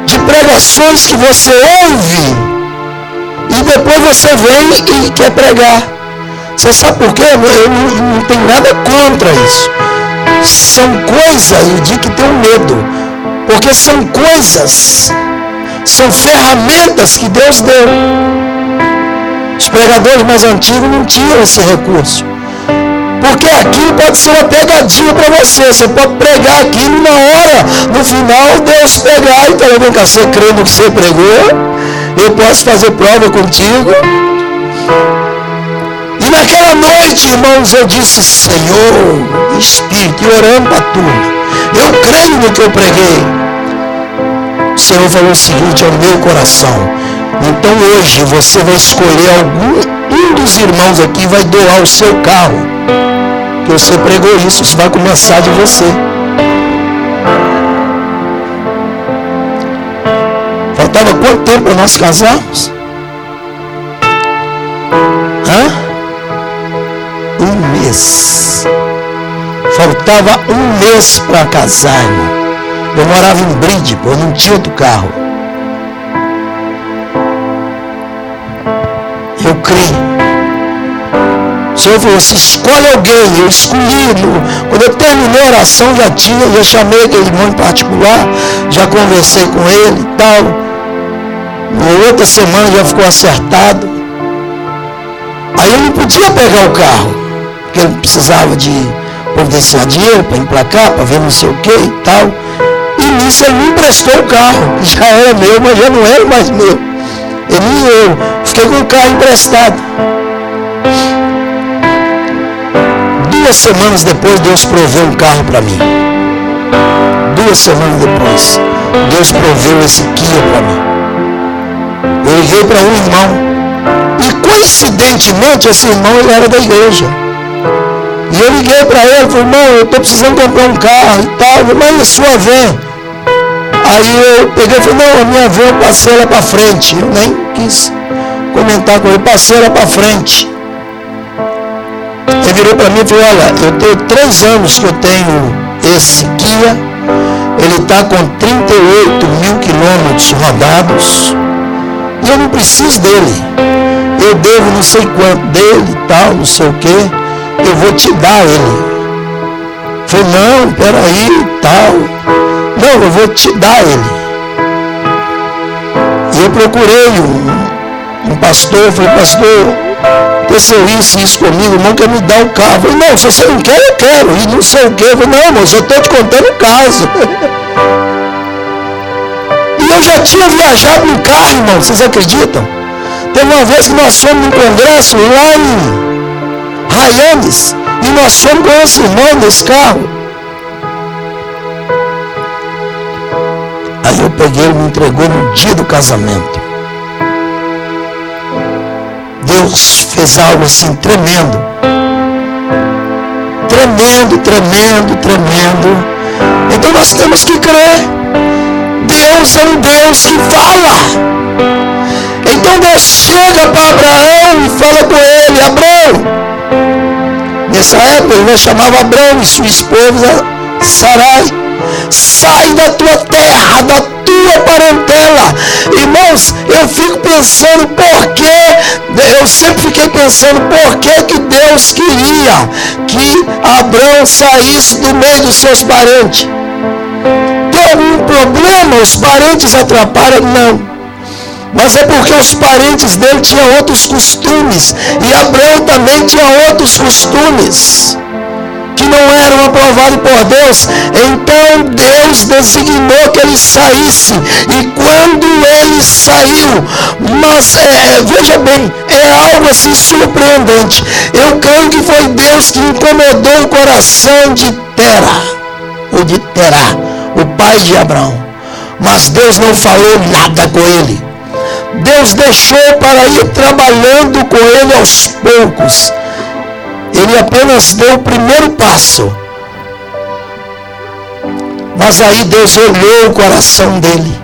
de pregações que você ouve e depois você vem e quer pregar. Você sabe por quê? Eu não tenho nada contra isso. São coisas, eu digo que tenho medo, porque são coisas, são ferramentas que Deus deu. Os pregadores mais antigos não tinham esse recurso. Porque aquilo pode ser uma pegadinha para você. Você pode pregar aquilo na hora, no final Deus pegar e falar: vem cá, você crê no que você pregou? Eu posso fazer prova contigo? E naquela noite, irmãos, eu disse: Senhor, Espírito, e orando para a turma, eu creio no que eu preguei. O Senhor falou o seguinte ao meu coração: então hoje você vai escolher um dos irmãos aqui, vai doar o seu carro, que você pregou isso vai começar de você. Faltava quanto tempo para nós casarmos? Um mês. Faltava um mês para casar, irmão. Eu morava em Bride, eu não tinha outro carro. Eu criei. O Senhor falou assim: escolhe alguém. Eu escolhi. Quando eu terminei a oração, já chamei aquele irmão em particular, já conversei com ele e tal. Na outra semana já ficou acertado. Aí eu não podia pegar o carro, porque eu precisava de providenciar dinheiro para emplacar, para ver não sei o que e tal. E nisso ele me emprestou o carro, que já era meu, mas já não era mais meu. Eu fiquei com o carro emprestado. 2 semanas depois, Deus proveu um carro para mim. 2 semanas depois, Deus proveu esse Kia para mim. Eu liguei para um irmão. E coincidentemente, esse irmão ele era da igreja. E eu liguei para ele, falei: irmão, eu estou precisando comprar um carro e tal, mas a sua van? Aí eu peguei e falei: não, a minha van eu passei ela para frente. Eu nem quis comentar com ele, passei ela para frente. Ele virou para mim e falou: olha, eu tenho 3 anos que eu tenho esse Kia, ele está com 38 mil quilômetros rodados, e eu não preciso dele. Eu devo não sei quanto dele e tal, não sei o que, eu vou te dar ele. Eu falei: não, peraí e tal. Não, eu vou te dar ele. E eu procurei um pastor, eu falei: pastor, aconteceu isso comigo, irmão quer me dar o carro. Eu falei: não, se você não quer, eu quero. E não sei o que. Eu falei: não, mas eu estou te contando o caso. E eu já tinha viajado no carro, irmão, vocês acreditam? Teve uma vez que nós fomos num congresso lá em Raianes, e nós fomos com esse irmão nesse carro. Aí eu peguei, ele me entregou no dia do casamento. Deus fez algo assim tremendo. Tremendo. Então nós temos que crer. Deus é um Deus que fala. Então Deus chega para Abraão e fala com ele: Abraão. Nessa época ele chamava Abraão e sua esposa Sarai: sai da tua terra, da tua parentela. Irmãos, eu fico pensando eu sempre fiquei pensando por que Deus queria que Abraão saísse do meio dos seus parentes. Tem algum problema? Os parentes atrapalham? Não. Mas é porque os parentes dele tinham outros costumes, e Abraão também tinha outros costumes que não eram aprovados por Deus. Então Deus designou que ele saísse, e quando ele saiu, mas veja bem, é algo assim surpreendente. Eu creio que foi Deus que incomodou o coração de Tera, ou de Terá, o pai de Abraão. Mas Deus não falou nada com ele. Deus deixou para ir trabalhando com ele aos poucos. Ele apenas deu o primeiro passo. Mas aí Deus olhou o coração dele.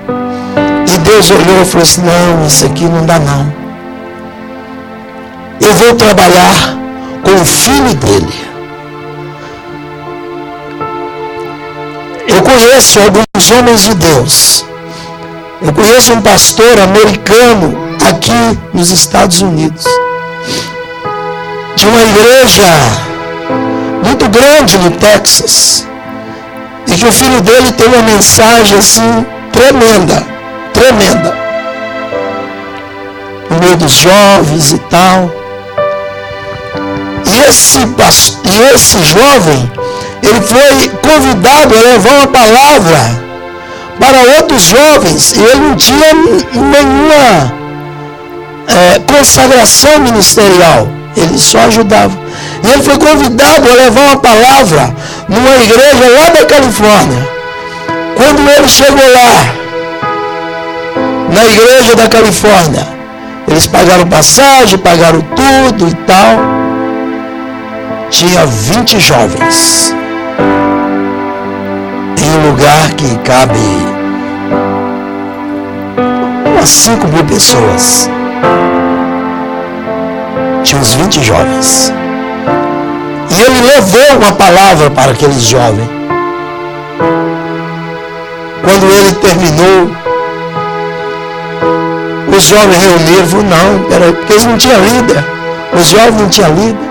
E Deus olhou e falou assim: não, isso aqui não dá não. Eu vou trabalhar com o filho dele. Eu conheço alguns homens de Deus. Eu conheço um pastor americano aqui nos Estados Unidos, de uma igreja muito grande no Texas, e que o filho dele tem uma mensagem assim tremenda, no meio dos jovens e tal. E esse jovem, ele foi convidado a levar uma palavra para outros jovens, e ele não tinha nenhuma consagração ministerial, ele só ajudava. E ele foi convidado a levar uma palavra numa igreja lá da Califórnia. Quando ele chegou lá, na igreja da Califórnia, eles pagaram passagem, pagaram tudo e tal. Tinha 20 jovens em um lugar que cabe umas 5.000 pessoas. Tinha uns 20 jovens. E ele levou uma palavra para aqueles jovens. Quando ele terminou, os jovens reuniram e falaram, não, peraí, porque eles não tinham líder. Os jovens não tinham líder.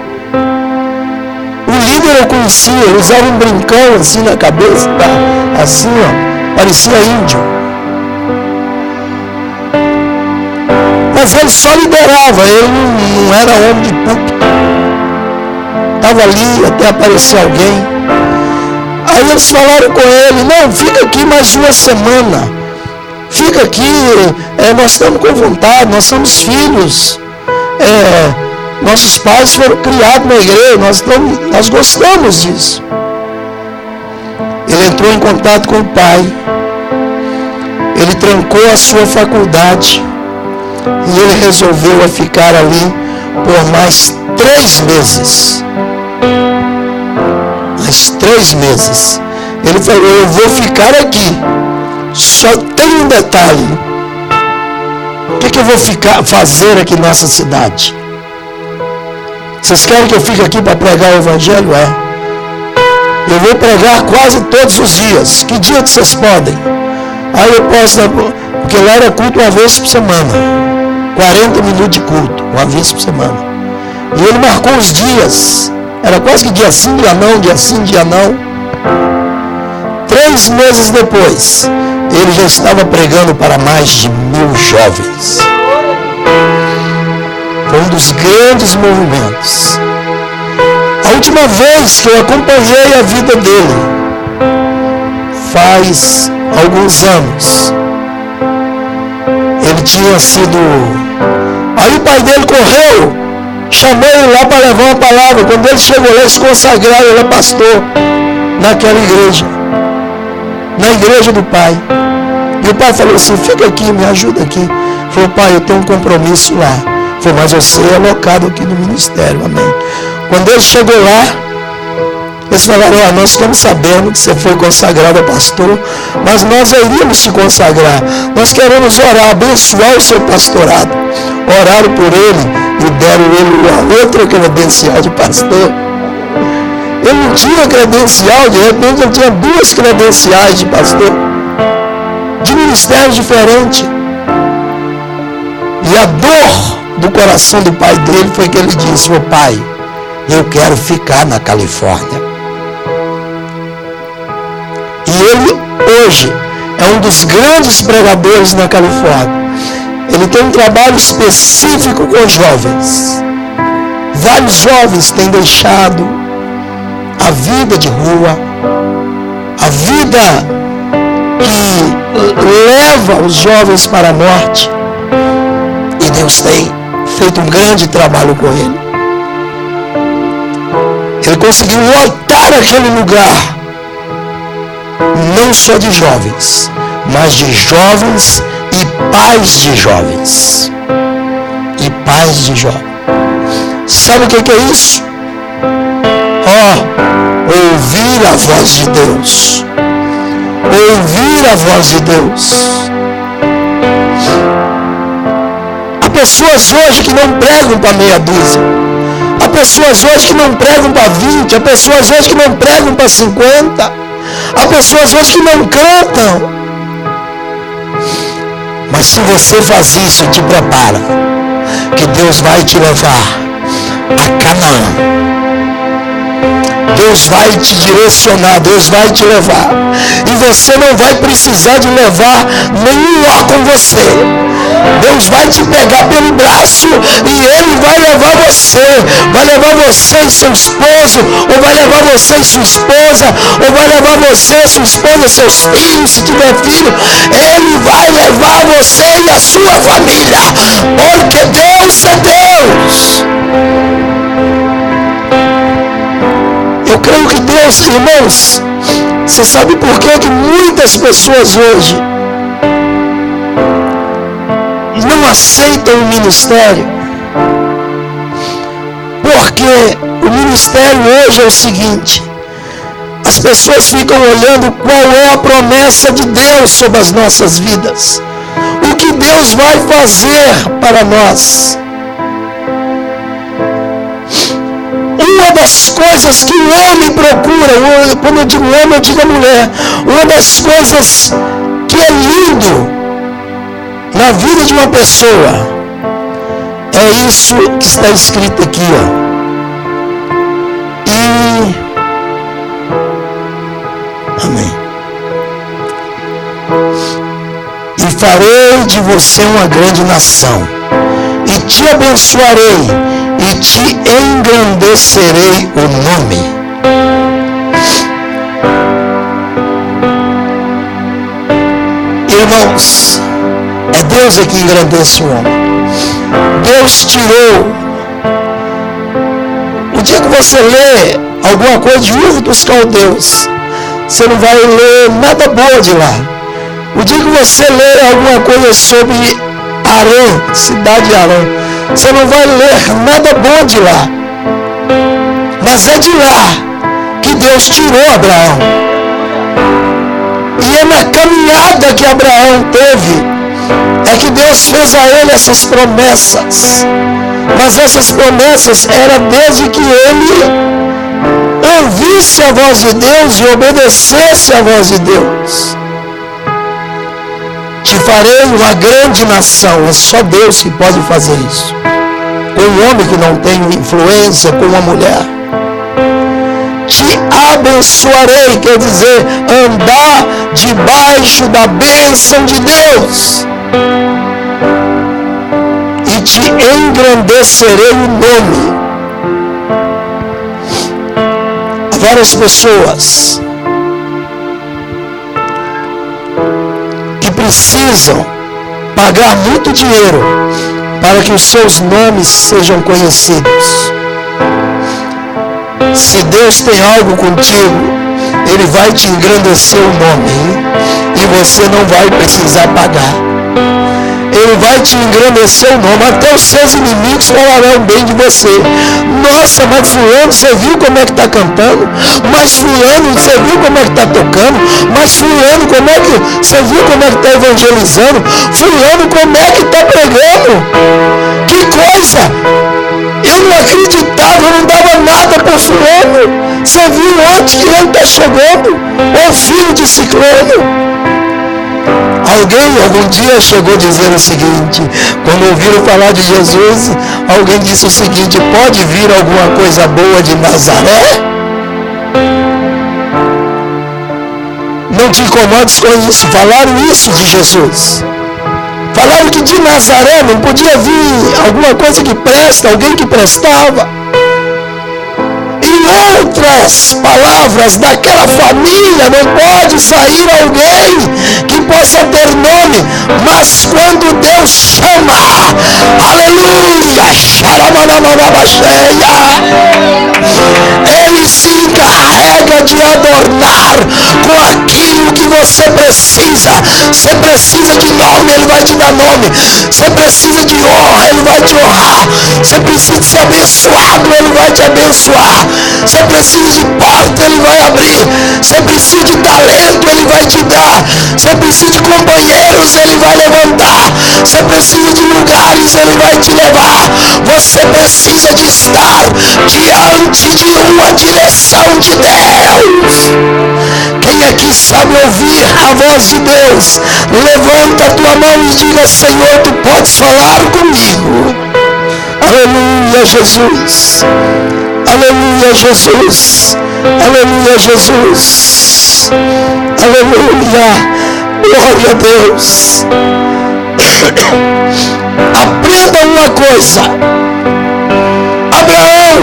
O líder eu conhecia, ele usava um brincão assim na cabeça, tá? Assim, ó, parecia índio. Mas ele só liderava, ele não era homem de púlpito. Estava ali até aparecer alguém. Aí eles falaram com ele, não, fica aqui mais uma semana. Fica aqui, nós estamos com vontade, nós somos filhos. Nossos pais foram criados na igreja, nós gostamos disso. Ele entrou em contato com o pai. Ele trancou a sua faculdade. E ele resolveu ficar ali por mais 3 meses. Mais 3 meses. Ele falou, eu vou ficar aqui. Só tem um detalhe. O que eu vou fazer aqui nessa cidade? Vocês querem que eu fique aqui para pregar o evangelho? Eu vou pregar quase todos os dias. Que dia que vocês podem? Aí eu posso, porque lá era culto uma vez por semana. 40 minutos de culto, uma vez por semana. E ele marcou os dias. Era quase que dia sim, dia não, dia sim, dia não. 3 meses depois, ele já estava pregando para mais de 1.000 jovens. Foi um dos grandes movimentos. A última vez que eu acompanhei a vida dele, faz alguns anos. Ele tinha sido... Aí o pai dele correu, chamou ele lá para levar uma palavra. Quando ele chegou lá, eles consagraram, ele é pastor naquela igreja. Na igreja do pai. E o pai falou assim, fica aqui, me ajuda aqui. Ele falou, pai, eu tenho um compromisso lá. Ele falou, mas você é alocado aqui no ministério, amém. Quando ele chegou lá, eles falaram, nós estamos sabendo que você foi consagrado a pastor, mas nós iríamos te consagrar. Nós queremos orar, abençoar o seu pastorado. Oraram por ele e deram ele uma outra credencial de pastor. Ele não tinha credencial, de repente ele tinha 2 credenciais de pastor, de ministério diferente. E a dor do coração do pai dele foi que ele disse, meu pai, eu quero ficar na Califórnia. E ele hoje é um dos grandes pregadores na Califórnia. Ele tem um trabalho específico com jovens. Vários jovens têm deixado a vida de rua, a vida que leva os jovens para a morte. E Deus tem feito um grande trabalho com ele. Ele conseguiu lotar aquele lugar, não só de jovens, mas de jovens e pais de jovens. E pais de jovens. Sabe o que é isso? Ouvir a voz de Deus. Ouvir a voz de Deus. Há pessoas hoje que não pregam para meia dúzia. Há pessoas hoje que não pregam para 20. Há pessoas hoje que não pregam para 50. Há pessoas hoje que não cantam. Mas se você faz isso, te prepara, que Deus vai te levar a Canaã. Deus vai te direcionar, Deus vai te levar. E você não vai precisar de levar nenhum ó com você. Deus vai te pegar pelo braço e Ele vai levar você e seu esposo, ou vai levar você e sua esposa, ou vai levar você, sua esposa, seus filhos, se tiver filho. Ele vai levar você e a sua família, porque Deus é Deus. Eu creio que Deus, irmãos, você sabe por que muitas pessoas hoje não aceitam o ministério? Porque o ministério hoje é o seguinte: as pessoas ficam olhando qual é a promessa de Deus sobre as nossas vidas, o que Deus vai fazer para nós. Uma das coisas que o homem procura, quando eu digo homem, eu digo a mulher, uma das coisas que é lindo na vida de uma pessoa é isso que está escrito aqui, ó. Amém. E farei de você uma grande nação, e te abençoarei, e te engrandecerei o nome. Irmãos, é Deus que engrandece o homem. Deus tirou. O dia que você lê alguma coisa de Ur dos Caldeus, você não vai ler nada boa de lá. O dia que você lê alguma coisa sobre Arã, cidade de Arã, você não vai ler nada bom de lá. Mas é de lá que Deus tirou Abraão. E é na caminhada que Abraão teve é que Deus fez a ele essas promessas. Mas essas promessas eram desde que ele ouvisse a voz de Deus e obedecesse a voz de Deus. Te farei uma grande nação. É só Deus que pode fazer isso. Com um homem que não tem influência, com uma mulher. Te abençoarei, quer dizer, andar debaixo da bênção de Deus. E te engrandecerei o nome. Há várias pessoas que precisam pagar muito dinheiro para que os seus nomes sejam conhecidos. Se Deus tem algo contigo, Ele vai te engrandecer o nome, e você não vai precisar pagar. Ele vai te engrandecer o nome, até os seus inimigos falarão bem de você. Nossa, mas fulano, você viu como é que está cantando? Mas fulano, você viu como é que está tocando? Mas fulano, como é que você viu como é que está evangelizando? Fulano, como é que está pregando? Que coisa! Eu não acreditava, eu não dava nada para fulano. Você viu onde que ele está chegando? O filho de Ciclano. Alguém algum dia chegou dizendo o seguinte, quando ouviram falar de Jesus, alguém disse o seguinte: pode vir alguma coisa boa de Nazaré? Não te incomodes com isso. Falaram isso de Jesus. Falaram que de Nazaré não podia vir alguma coisa que presta, alguém que prestava. Em outras palavras, daquela família não pode sair alguém que possa ter nome, mas quando Deus chama, aleluia, Ele se encarrega de adornar com aquilo que você precisa. Você precisa de nome, Ele vai te dar nome. Você precisa de honra, Ele vai te honrar. Você precisa de ser abençoado, Ele vai te abençoar. Você precisa de porta, Ele vai abrir. Você precisa de talento, Ele vai te dar. Você precisa de companheiros, Ele vai levantar. Você precisa de lugares, Ele vai te levar. Você precisa de estar diante de uma direção de Deus. Quem aqui sabe ouvir a voz de Deus, levanta a tua mão e diga: Senhor, tu podes falar comigo. Aleluia, Jesus. Aleluia, Jesus. Aleluia, Jesus. Aleluia. Glória a Deus. Aprenda uma coisa. Abraão,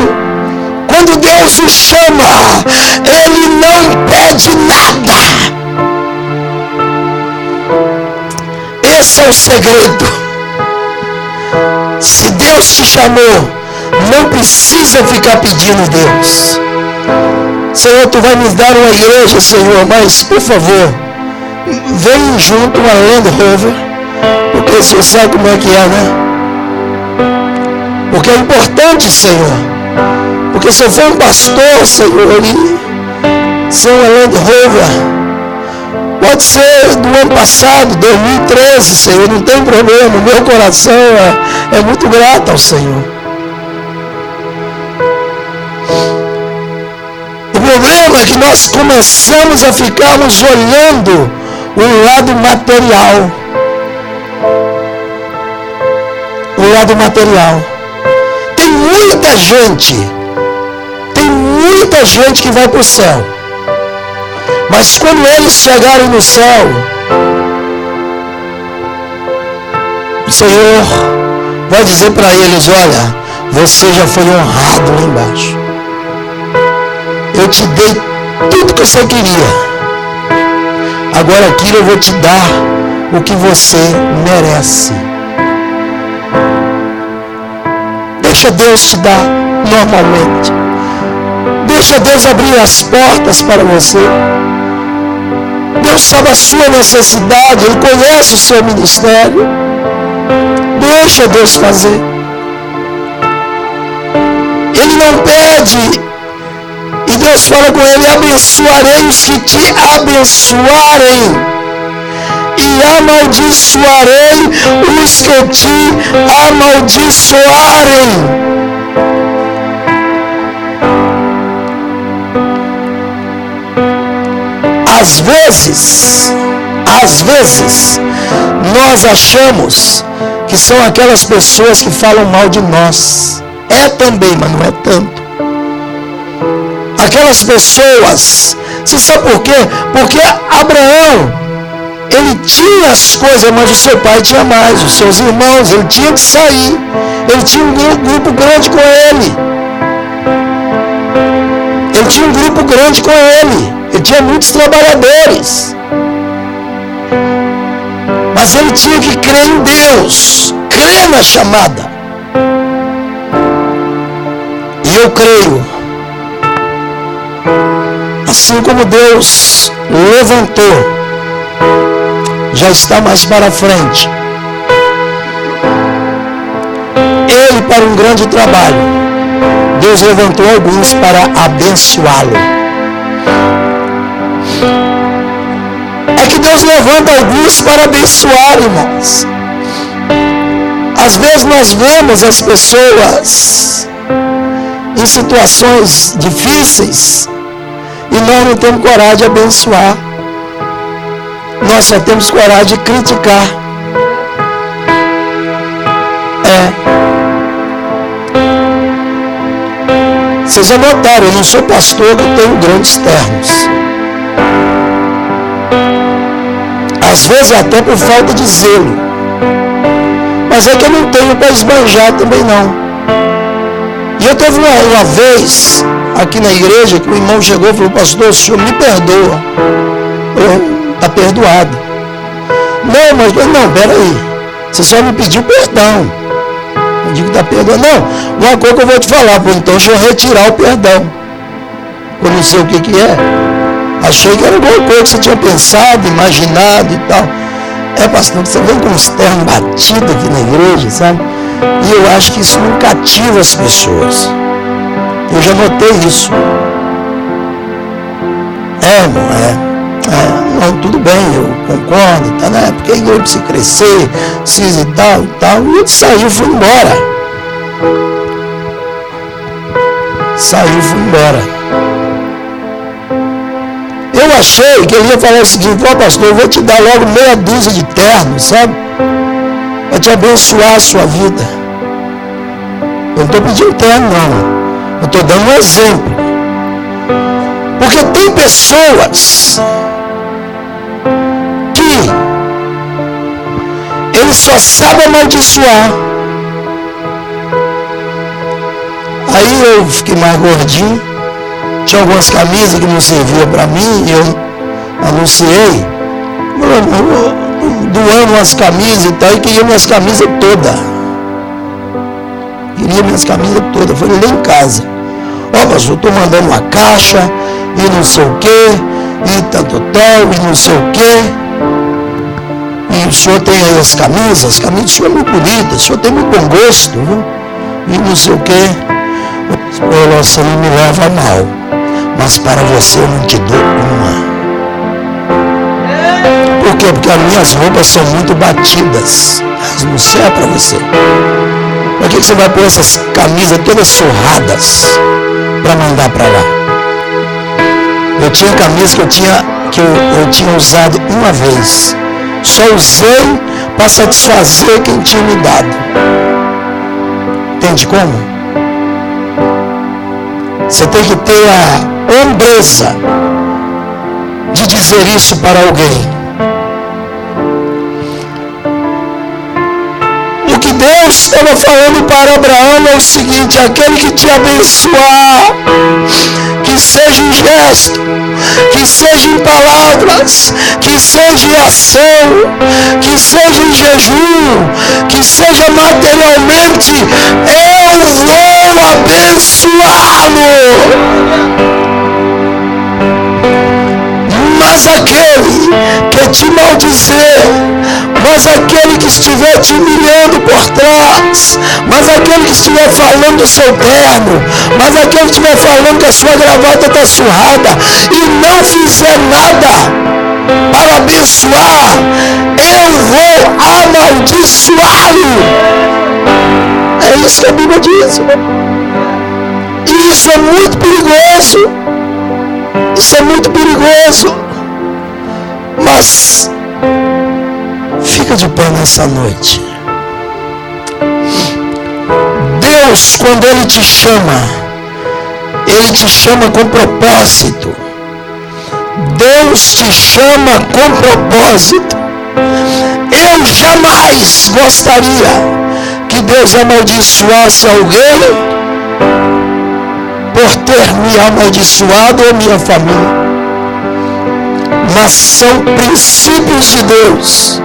quando Deus o chama, ele não pede nada. Esse é o segredo. Se Deus te chamou, não precisa ficar pedindo Deus. Senhor, tu vai me dar uma igreja, Senhor, mas por favor, vem junto uma Land Rover, porque o Senhor sabe como é que é, né? Porque é importante, Senhor. Porque se eu for um pastor, Senhor, e ser uma Land Rover, pode ser do ano passado, 2013, Senhor, não tem problema. Meu coração é muito grato ao Senhor. O problema é que nós começamos a ficarmos olhando o lado material. O lado material. Tem muita gente que vai para o céu. Mas quando eles chegarem no céu, o Senhor vai dizer para eles: olha, você já foi honrado lá embaixo. Eu te dei tudo que você queria. Agora aqui eu vou te dar o que você merece. Deixa Deus te dar normalmente. Deixa Deus abrir as portas para você. Deus sabe a sua necessidade, Ele conhece o seu ministério. Deixa Deus fazer. Ele não pede, e Deus fala com ele: abençoarei os que te abençoarem, e amaldiçoarei os que te amaldiçoarem. Às vezes, nós achamos que são aquelas pessoas que falam mal de nós. É também, mas não é tanto. Aquelas pessoas, você sabe por quê? Porque Abraão, ele tinha as coisas, mas o seu pai tinha mais, os seus irmãos, ele tinha que sair. Ele tinha um grupo grande com ele. Ele tinha um grupo grande com ele. Ele tinha muitos trabalhadores. Mas ele tinha que crer em Deus, crer na chamada. E eu creio, assim como Deus levantou, já está mais para frente, ele para um grande trabalho. Deus levantou alguns para abençoá-lo. É que Deus levanta alguns para abençoar, irmãos. Às vezes nós vemos as pessoas em situações difíceis e nós não temos coragem de abençoar. Nós só temos coragem de criticar. Vocês já notaram, eu não sou pastor, eu tenho grandes ternos. Às vezes até por falta de zelo. Mas é que eu não tenho para esbanjar também não. E eu teve uma vez aqui na igreja que o irmão chegou e falou: pastor, o senhor me perdoa. Está perdoado. Não, mas não, peraí. Você só me pediu perdão. Eu digo que está perdoado. Não, uma coisa que eu vou te falar, pô, então deixa eu retirar o perdão. Eu não sei o que é. Achei que era alguma coisa que você tinha pensado, imaginado e tal. Pastor, você vem com uns ternos batidos aqui na igreja, sabe? E eu acho que isso não cativa as pessoas. Eu já notei isso. Irmão, não, tudo bem, eu concordo, tá, né? Porque a igreja precisa crescer, precisa e tal. E ele saiu, foi embora. Eu achei que ele ia falar o seguinte: ó, pastor, eu vou te dar logo meia dúzia de ternos, sabe? Para te abençoar a sua vida. Eu não estou pedindo terno, não. Eu estou dando um exemplo. Porque tem pessoas que eles só sabem amaldiçoar. Aí eu fiquei mais gordinho. Tinha algumas camisas que não serviam para mim. E eu anunciei. Doando umas camisas e tal. E queria minhas camisas todas. Queria minhas camisas todas. Eu falei lá em casa. Ó, mas eu estou mandando uma caixa. E não sei o que. E tanto tal. E não sei o que. E o senhor tem aí as camisas do senhor é muito bonitas. O senhor tem muito bom gosto. Viu? E não sei o que. Você não me leva a mal, mas para você eu não te dou uma. Por quê? Porque as minhas roupas são muito batidas. Elas não servem para você. Para que você vai pôr essas camisas todas surradas para mandar para lá? Eu tinha camisa que eu tinha usado uma vez. Só usei para satisfazer quem tinha me dado. Entende como? Você tem que ter a hombreza de dizer isso para alguém. O que Deus estava falando para Abraão é o seguinte: aquele que te abençoar, que seja em gesto, que seja em palavras, que seja em ação, que seja em jejum, que seja materialmente, eu vou abençoá-lo. Mas aquele que te maldizer, mas aquele que estiver te humilhando por trás, mas aquele que estiver falando do seu terno, mas aquele que estiver falando que a sua gravata está surrada e não fizer nada para abençoar, eu vou amaldiçoá-lo. É isso que a Bíblia diz. E isso é muito perigoso. Isso é muito perigoso. Mas fica de pé nessa noite. Deus, quando Ele te chama com propósito. Deus te chama com propósito. Eu jamais gostaria que Deus amaldiçoasse alguém por ter me amaldiçoado ou minha família. Mas são princípios de Deus.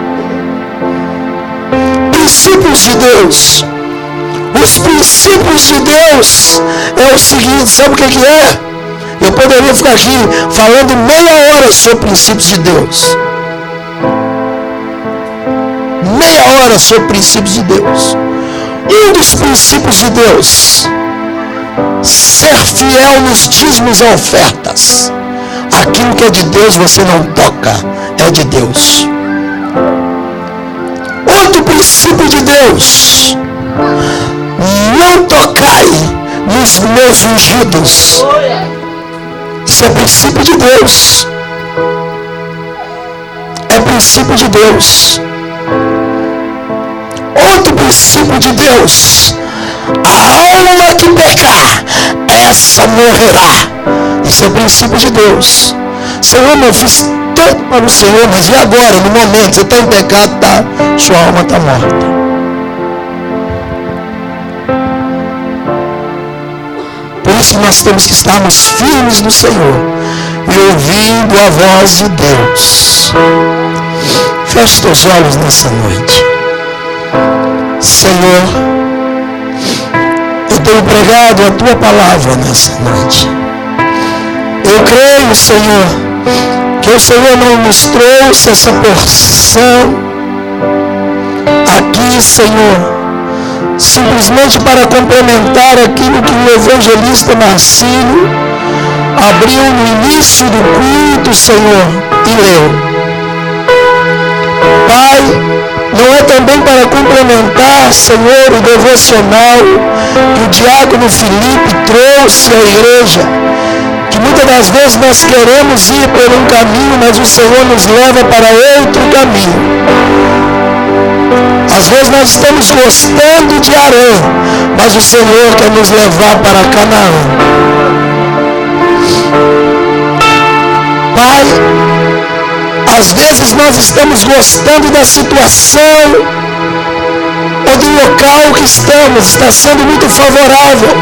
Princípios de Deus. Os princípios de Deus é o seguinte, sabe o que é? Eu poderia ficar aqui falando meia hora sobre princípios de Deus. Meia hora sobre princípios de Deus. Um dos princípios de Deus: ser fiel nos dízimos e ofertas. Aquilo que é de Deus você não toca, é de Deus. Outro princípio de Deus: não tocai nos meus ungidos. Isso é princípio de Deus. É princípio de Deus. Outro princípio de Deus: a alma que pecar, essa morrerá. Isso é princípio de Deus. Senhor, eu fiz tanto para o Senhor, mas e agora, no momento, você está em pecado, tá? Sua alma está morta. Por isso nós temos que estarmos firmes no Senhor e ouvindo a voz de Deus. Feche teus olhos nessa noite. Senhor, eu tenho pregado a Tua palavra nessa noite. Eu creio, Senhor, que o Senhor não nos trouxe essa porção aqui, Senhor, simplesmente para complementar aquilo que o evangelista Marcílio abriu no início do culto, Senhor, e leu. Pai, não é também para complementar, Senhor, o devocional que o diácono Felipe trouxe à igreja, que muitas das vezes nós queremos ir por um caminho, mas o Senhor nos leva para outro caminho. Às vezes nós estamos gostando de Harã, mas o Senhor quer nos levar para Canaã. Pai, às vezes nós estamos gostando da situação ou do local que estamos, está sendo muito favorável.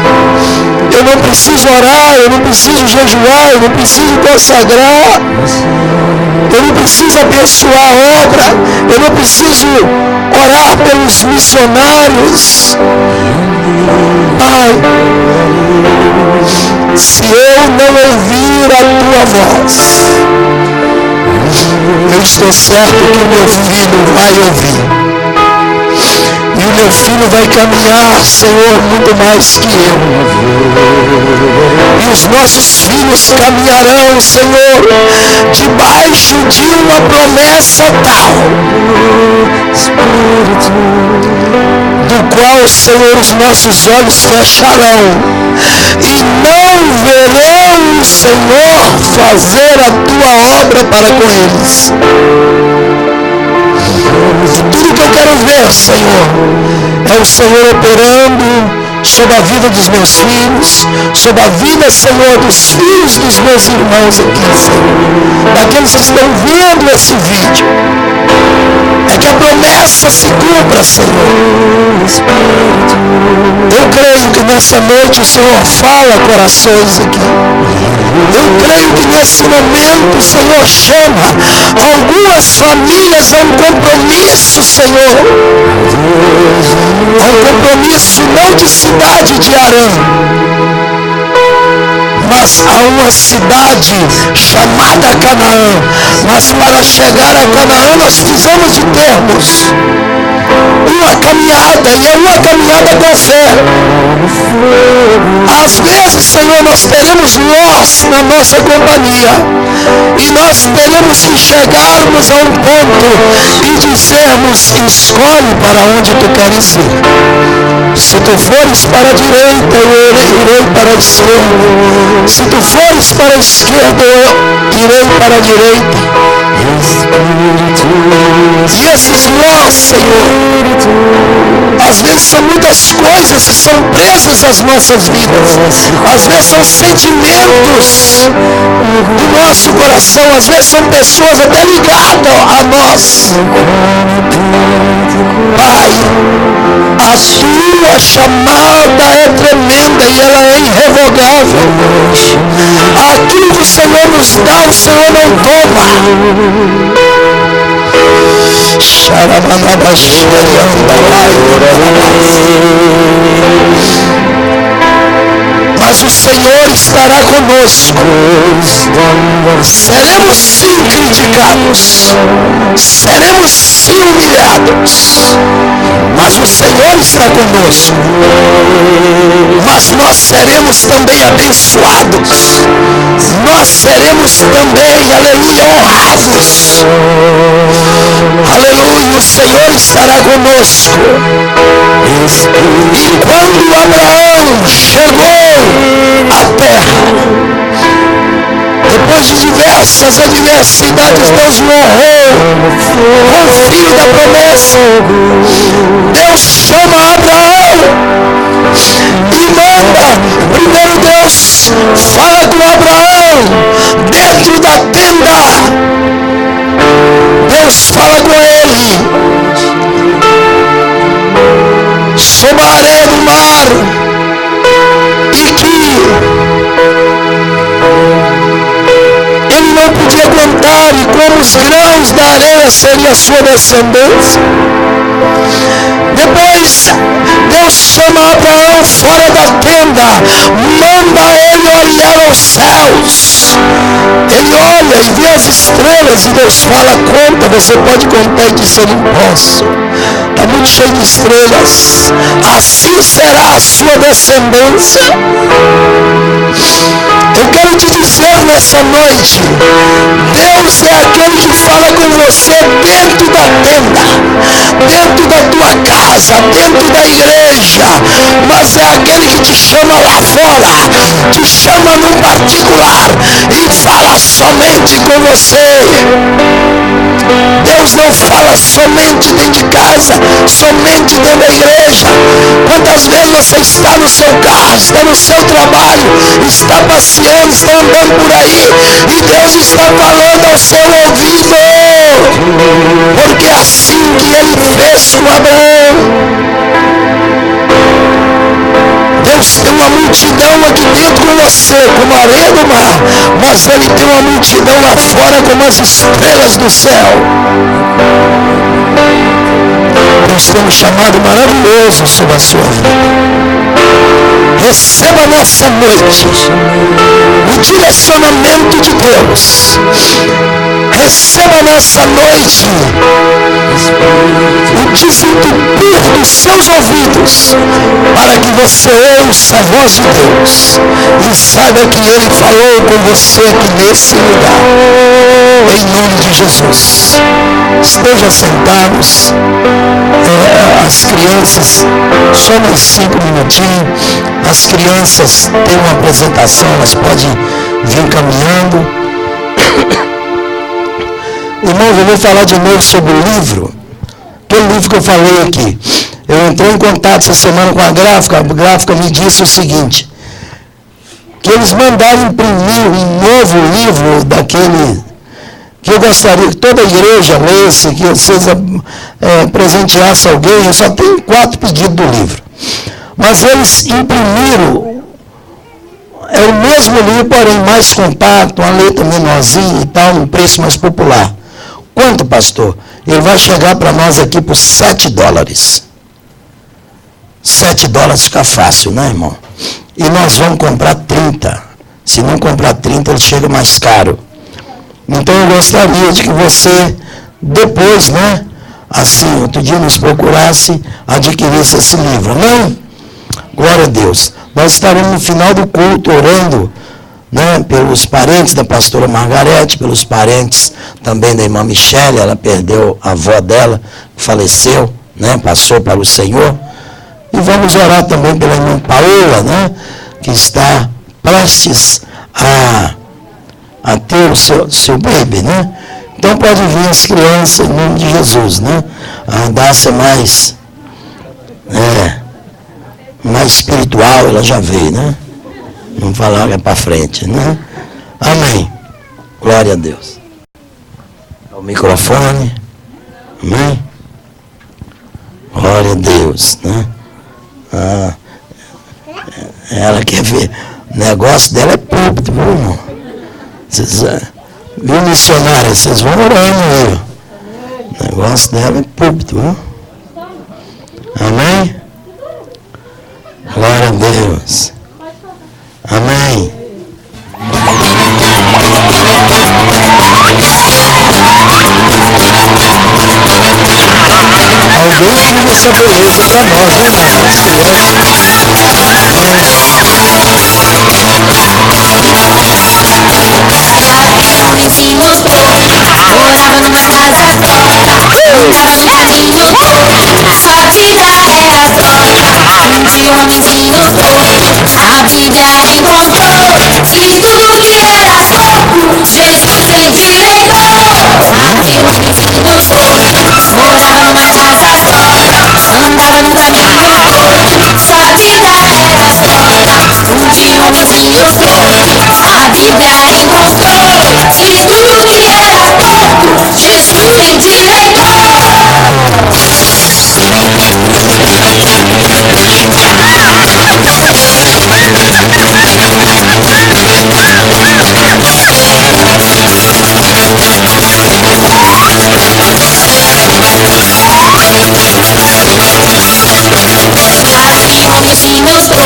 Eu não preciso orar, eu não preciso jejuar, eu não preciso consagrar, eu não preciso abençoar a obra, eu não preciso orar pelos missionários. Pai, se eu não ouvir a tua voz, eu estou certo que o meu filho vai ouvir. E o meu filho vai caminhar, Senhor, muito mais que eu. E os nossos filhos caminharão, Senhor, debaixo de uma promessa tal, do qual, Senhor, os nossos olhos fecharão e não verão o Senhor fazer a tua obra para com eles. Tudo que eu quero ver, Senhor, é o Senhor operando sobre a vida dos meus filhos, sobre a vida, Senhor, dos filhos dos meus irmãos aqui, Senhor, daqueles que estão vendo esse vídeo. É que a promessa se cumpra, Senhor. Eu creio que nessa noite o Senhor fala corações aqui. Eu creio que nesse momento o Senhor chama algumas famílias a um compromisso, Senhor. A um compromisso não de cidade de Harã, mas a uma cidade chamada Canaã. Mas para chegar a Canaã nós precisamos de termos uma caminhada, e é uma caminhada com fé. Às vezes, Senhor, nós teremos nós na nossa companhia, e nós teremos que chegarmos a um ponto e dizermos: escolhe para onde tu queres ir. Se tu fores para a direita, eu irei para a esquerda. Se tu fores para a esquerda, eu irei para a direita. E esses nós, Senhor, às vezes são muitas coisas que são presas às nossas vidas. Às vezes são sentimentos do nosso coração. Às vezes são pessoas até ligadas a nós. Pai, a tua chamada é tremenda e ela é irrevogável. Aquilo que o Senhor nos dá, o Senhor não toma. Mas o Senhor estará conosco. Seremos sim criticados, seremos sim humilhados, mas o Senhor está conosco. Mas nós seremos também abençoados, nós seremos também, aleluia, honrados. Aleluia, o Senhor estará conosco. E quando Abraão chegou à terra, depois de diversas adversidades, Deus o honrou com o filho da promessa. Deus chama Abraão e manda. Primeiro Deus fala com Abraão dentro da tenda. Deus fala com ele sobre a areia do mar, e que ele não podia contar, e como os grãos da areia seria a sua descendência. Depois Deus chama Abraão fora da tenda, manda ele olhar aos céus. Ele olha e vê as estrelas, e Deus fala: conta. Você pode contar e dizer: não posso, está muito cheio de estrelas. Assim será a sua descendência. Eu quero te dizer nessa noite, Deus é aquele que fala com você dentro da tenda, dentro da tua casa, dentro da igreja, mas é aquele que te chama lá fora, te chama no particular e fala somente com você. Deus não fala somente dentro de casa, somente dentro da igreja. Quantas vezes você está no seu carro, está no seu trabalho, está passeando, está andando por aí, e Deus está falando ao seu ouvido, porque é assim que Ele fez com Abraão. Deus tem uma multidão aqui dentro com você, como a areia do mar, mas Ele tem uma multidão lá fora como as estrelas do céu. Deus tem um chamado maravilhoso sobre a sua vida. Receba nessa noite o direcionamento de Deus. Receba nessa noite o desentupir dos seus ouvidos, para que você ouça a voz de Deus e saiba que Ele falou com você aqui nesse lugar. Em nome de Jesus. Estejam sentados. As crianças, só mais 5 minutinhos. As crianças têm uma apresentação, elas podem vir caminhando. Irmãos, eu vou falar de novo sobre o livro. Aquele livro que eu falei aqui. Eu entrei em contato essa semana com a gráfica me disse o seguinte, que eles mandaram imprimir um novo livro daquele, que eu gostaria que toda a igreja lesse, que vocês presenteassem alguém. Eu só tenho 4 pedidos do livro. Mas eles imprimiram, é o mesmo livro, porém mais compacto, uma letra menorzinha e tal, um preço mais popular. Quanto, pastor? Ele vai chegar para nós aqui por $7. $7 fica fácil, né, irmão? E nós vamos comprar 30. Se não comprar 30, ele chega mais caro. Então eu gostaria de que você, depois, né, assim, outro dia nos procurasse, adquirisse esse livro. Amém? Glória a Deus. Nós estaremos no final do culto orando, né, pelos parentes da pastora Margarete, pelos parentes também da irmã Michele. Ela perdeu a avó dela, faleceu, né, passou para o Senhor. E vamos orar também pela irmã Paola, né, que está prestes a ter o seu baby, né? Então pode vir as crianças em nome de Jesus, né? A Dácia mais espiritual, ela já veio, né? Não falar é para frente, né? Amém. Glória a Deus. O microfone. Amém. Glória a Deus, né? Ela quer ver. O negócio dela é púlpito, viu, irmão? Viu, missionária? Vocês vão orando aí. O negócio dela é púlpito, viu? Amém? Glória a Deus. Amém. Alguém tira essa beleza para nós, né, Homem se mostrou, morava numa casa torta, andava no caminho torto, sorte da era torta. Um dia o homenzinho foi, a Bíblia encontrou, que tudo que era torto, Jesus endireitou. Aquele homenzinho foi, morava numa casa torta, andava no caminho torto, sorte da era torta. Um dia o homenzinho foi, a Bíblia encontrou, que tudo que era torto, Jesus endireitou. Se mostrou,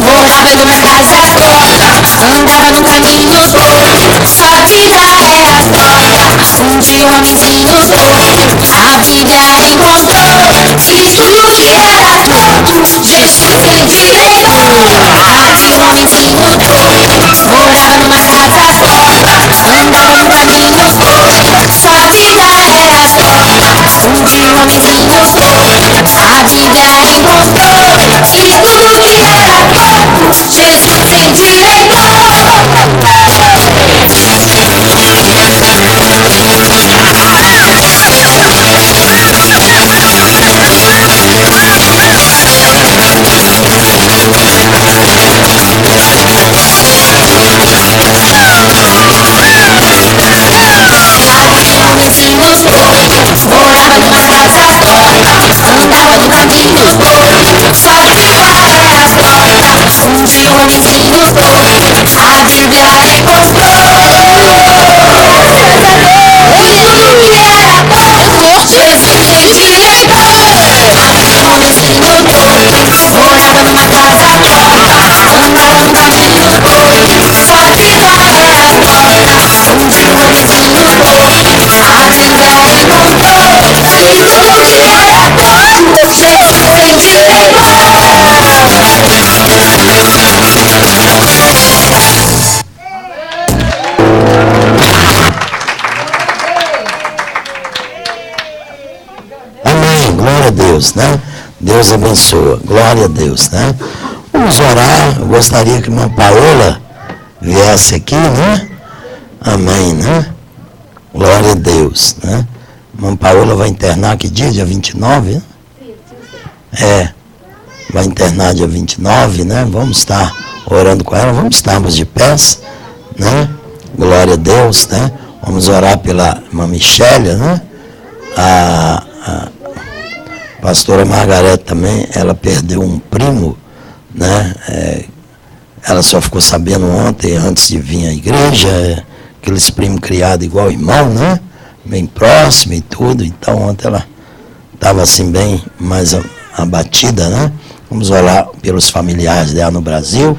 morava numa casa torta, andava no caminho torto, sorte da era torta. Um dia o homenzinho foi, a Bíblia encontrou, que tudo que era torto, Jesus endireitou. Aqui o homenzinho foi, morava numa casa torta, andava no caminho torto, sorte da era torta. Um dia o homenzinho foi, a Bíblia encontrou, que tudo que era torto, Jesus endireitou. Deus, né? Deus abençoa. Glória a Deus, né? Vamos orar. Eu gostaria que a irmã Paola viesse aqui, né? Amém, né? Glória a Deus, né? A irmã Paola vai internar que dia? Dia 29, né? Vai internar dia 29, né? Vamos estar orando com ela. Vamos estarmos de pés, né? Glória a Deus, né? Vamos orar pela irmã Michele, né? A pastora Margarete também, ela perdeu um primo, né? Ela só ficou sabendo ontem, antes de vir à igreja, aqueles primos criados igual irmão, né? Bem próximo e tudo. Então ontem ela estava assim bem mais abatida, né? Vamos orar pelos familiares dela no Brasil.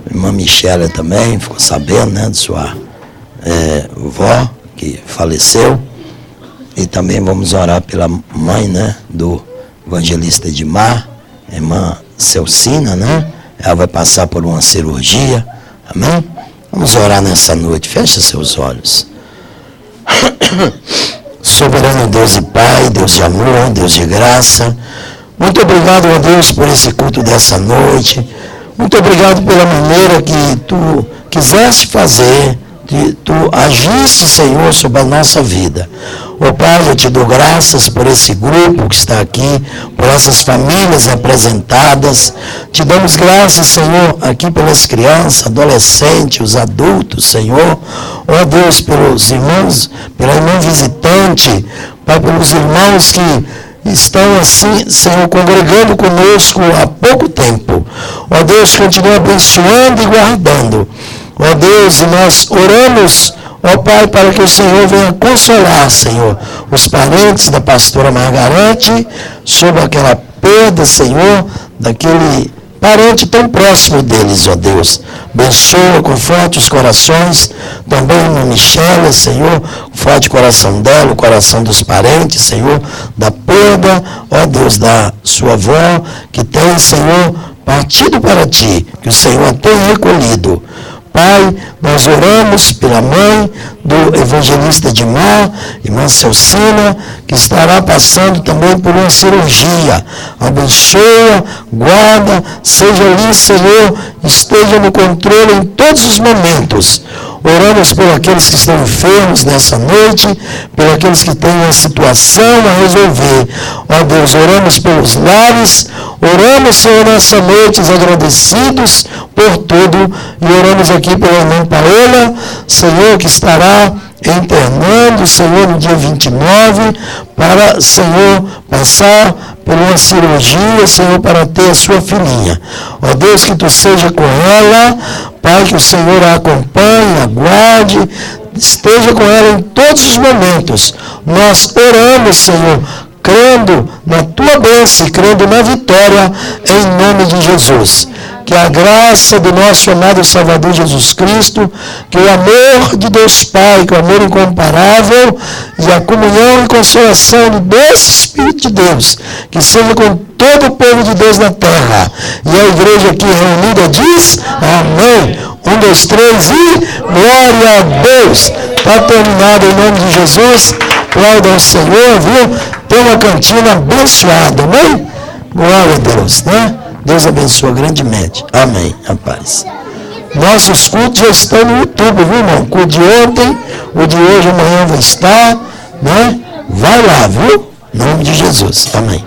A irmã Michele também ficou sabendo, né? De sua vó que faleceu. E também vamos orar pela mãe, né? Do evangelista Edmar, a irmã Celcina, né? Ela vai passar por uma cirurgia. Amém? Vamos orar nessa noite. Feche seus olhos. Soberano Deus e Pai, Deus de amor, Deus de graça, muito obrigado, ó Deus, por esse culto dessa noite. Muito obrigado pela maneira que Tu quiseste fazer, que Tu agiste, Senhor, sobre a nossa vida. Ó Pai, eu Te dou graças por esse grupo que está aqui, por essas famílias representadas. Te damos graças, Senhor, aqui pelas crianças, adolescentes, os adultos, Senhor. Ó Deus, pelos irmãos, pela irmã visitante, Pai, pelos irmãos que estão assim, Senhor, congregando conosco há pouco tempo. Ó Deus, continua abençoando e guardando. Ó Deus, e nós oramos, ó Pai, para que o Senhor venha consolar, Senhor, os parentes da pastora Margarete, sobre aquela perda, Senhor, daquele parente tão próximo deles, ó Deus. Abençoa, conforte os corações, também a irmã Michele, Senhor, conforte o coração dela, o coração dos parentes, Senhor, da perda, ó Deus, da sua avó, que tem, Senhor, partido para Ti, que o Senhor tenha recolhido. Pai, nós oramos pela mãe do evangelista Edmar, irmã Celcina, que estará passando também por uma cirurgia. Abençoa, guarda, seja ali, Senhor, esteja no controle em todos os momentos. Oramos por aqueles que estão enfermos nessa noite, por aqueles que têm uma situação a resolver. Ó Deus, oramos pelos lares, oramos, Senhor, nessa noite, agradecidos por tudo, e oramos aqui pela irmã Paola, Senhor, que estará internando, Senhor, no dia 29, para, Senhor, passar por uma cirurgia, Senhor, para ter a sua filhinha. Ó Deus, que Tu seja com ela, Pai, que o Senhor a acompanhe, aguarde, esteja com ela em todos os momentos. Nós oramos, Senhor, crendo na Tua bênção e crendo na vitória, em nome de Jesus. Que a graça do nosso amado Salvador Jesus Cristo, que o amor de Deus Pai, que o amor incomparável, e a comunhão e consolação do doce Espírito de Deus, que seja com todo o povo de Deus na terra. E a igreja aqui reunida diz, amém. 1, 2, 3 e glória a Deus. Está terminado em nome de Jesus. Glória ao Senhor, viu? Tem uma cantina abençoada, amém? Glória a Deus, né? Deus abençoa grandemente. Amém. A paz. Nossos cultos já estão no YouTube, viu, irmão? O de ontem, o de hoje, amanhã vai estar, né? Vai lá, viu? Em nome de Jesus. Amém.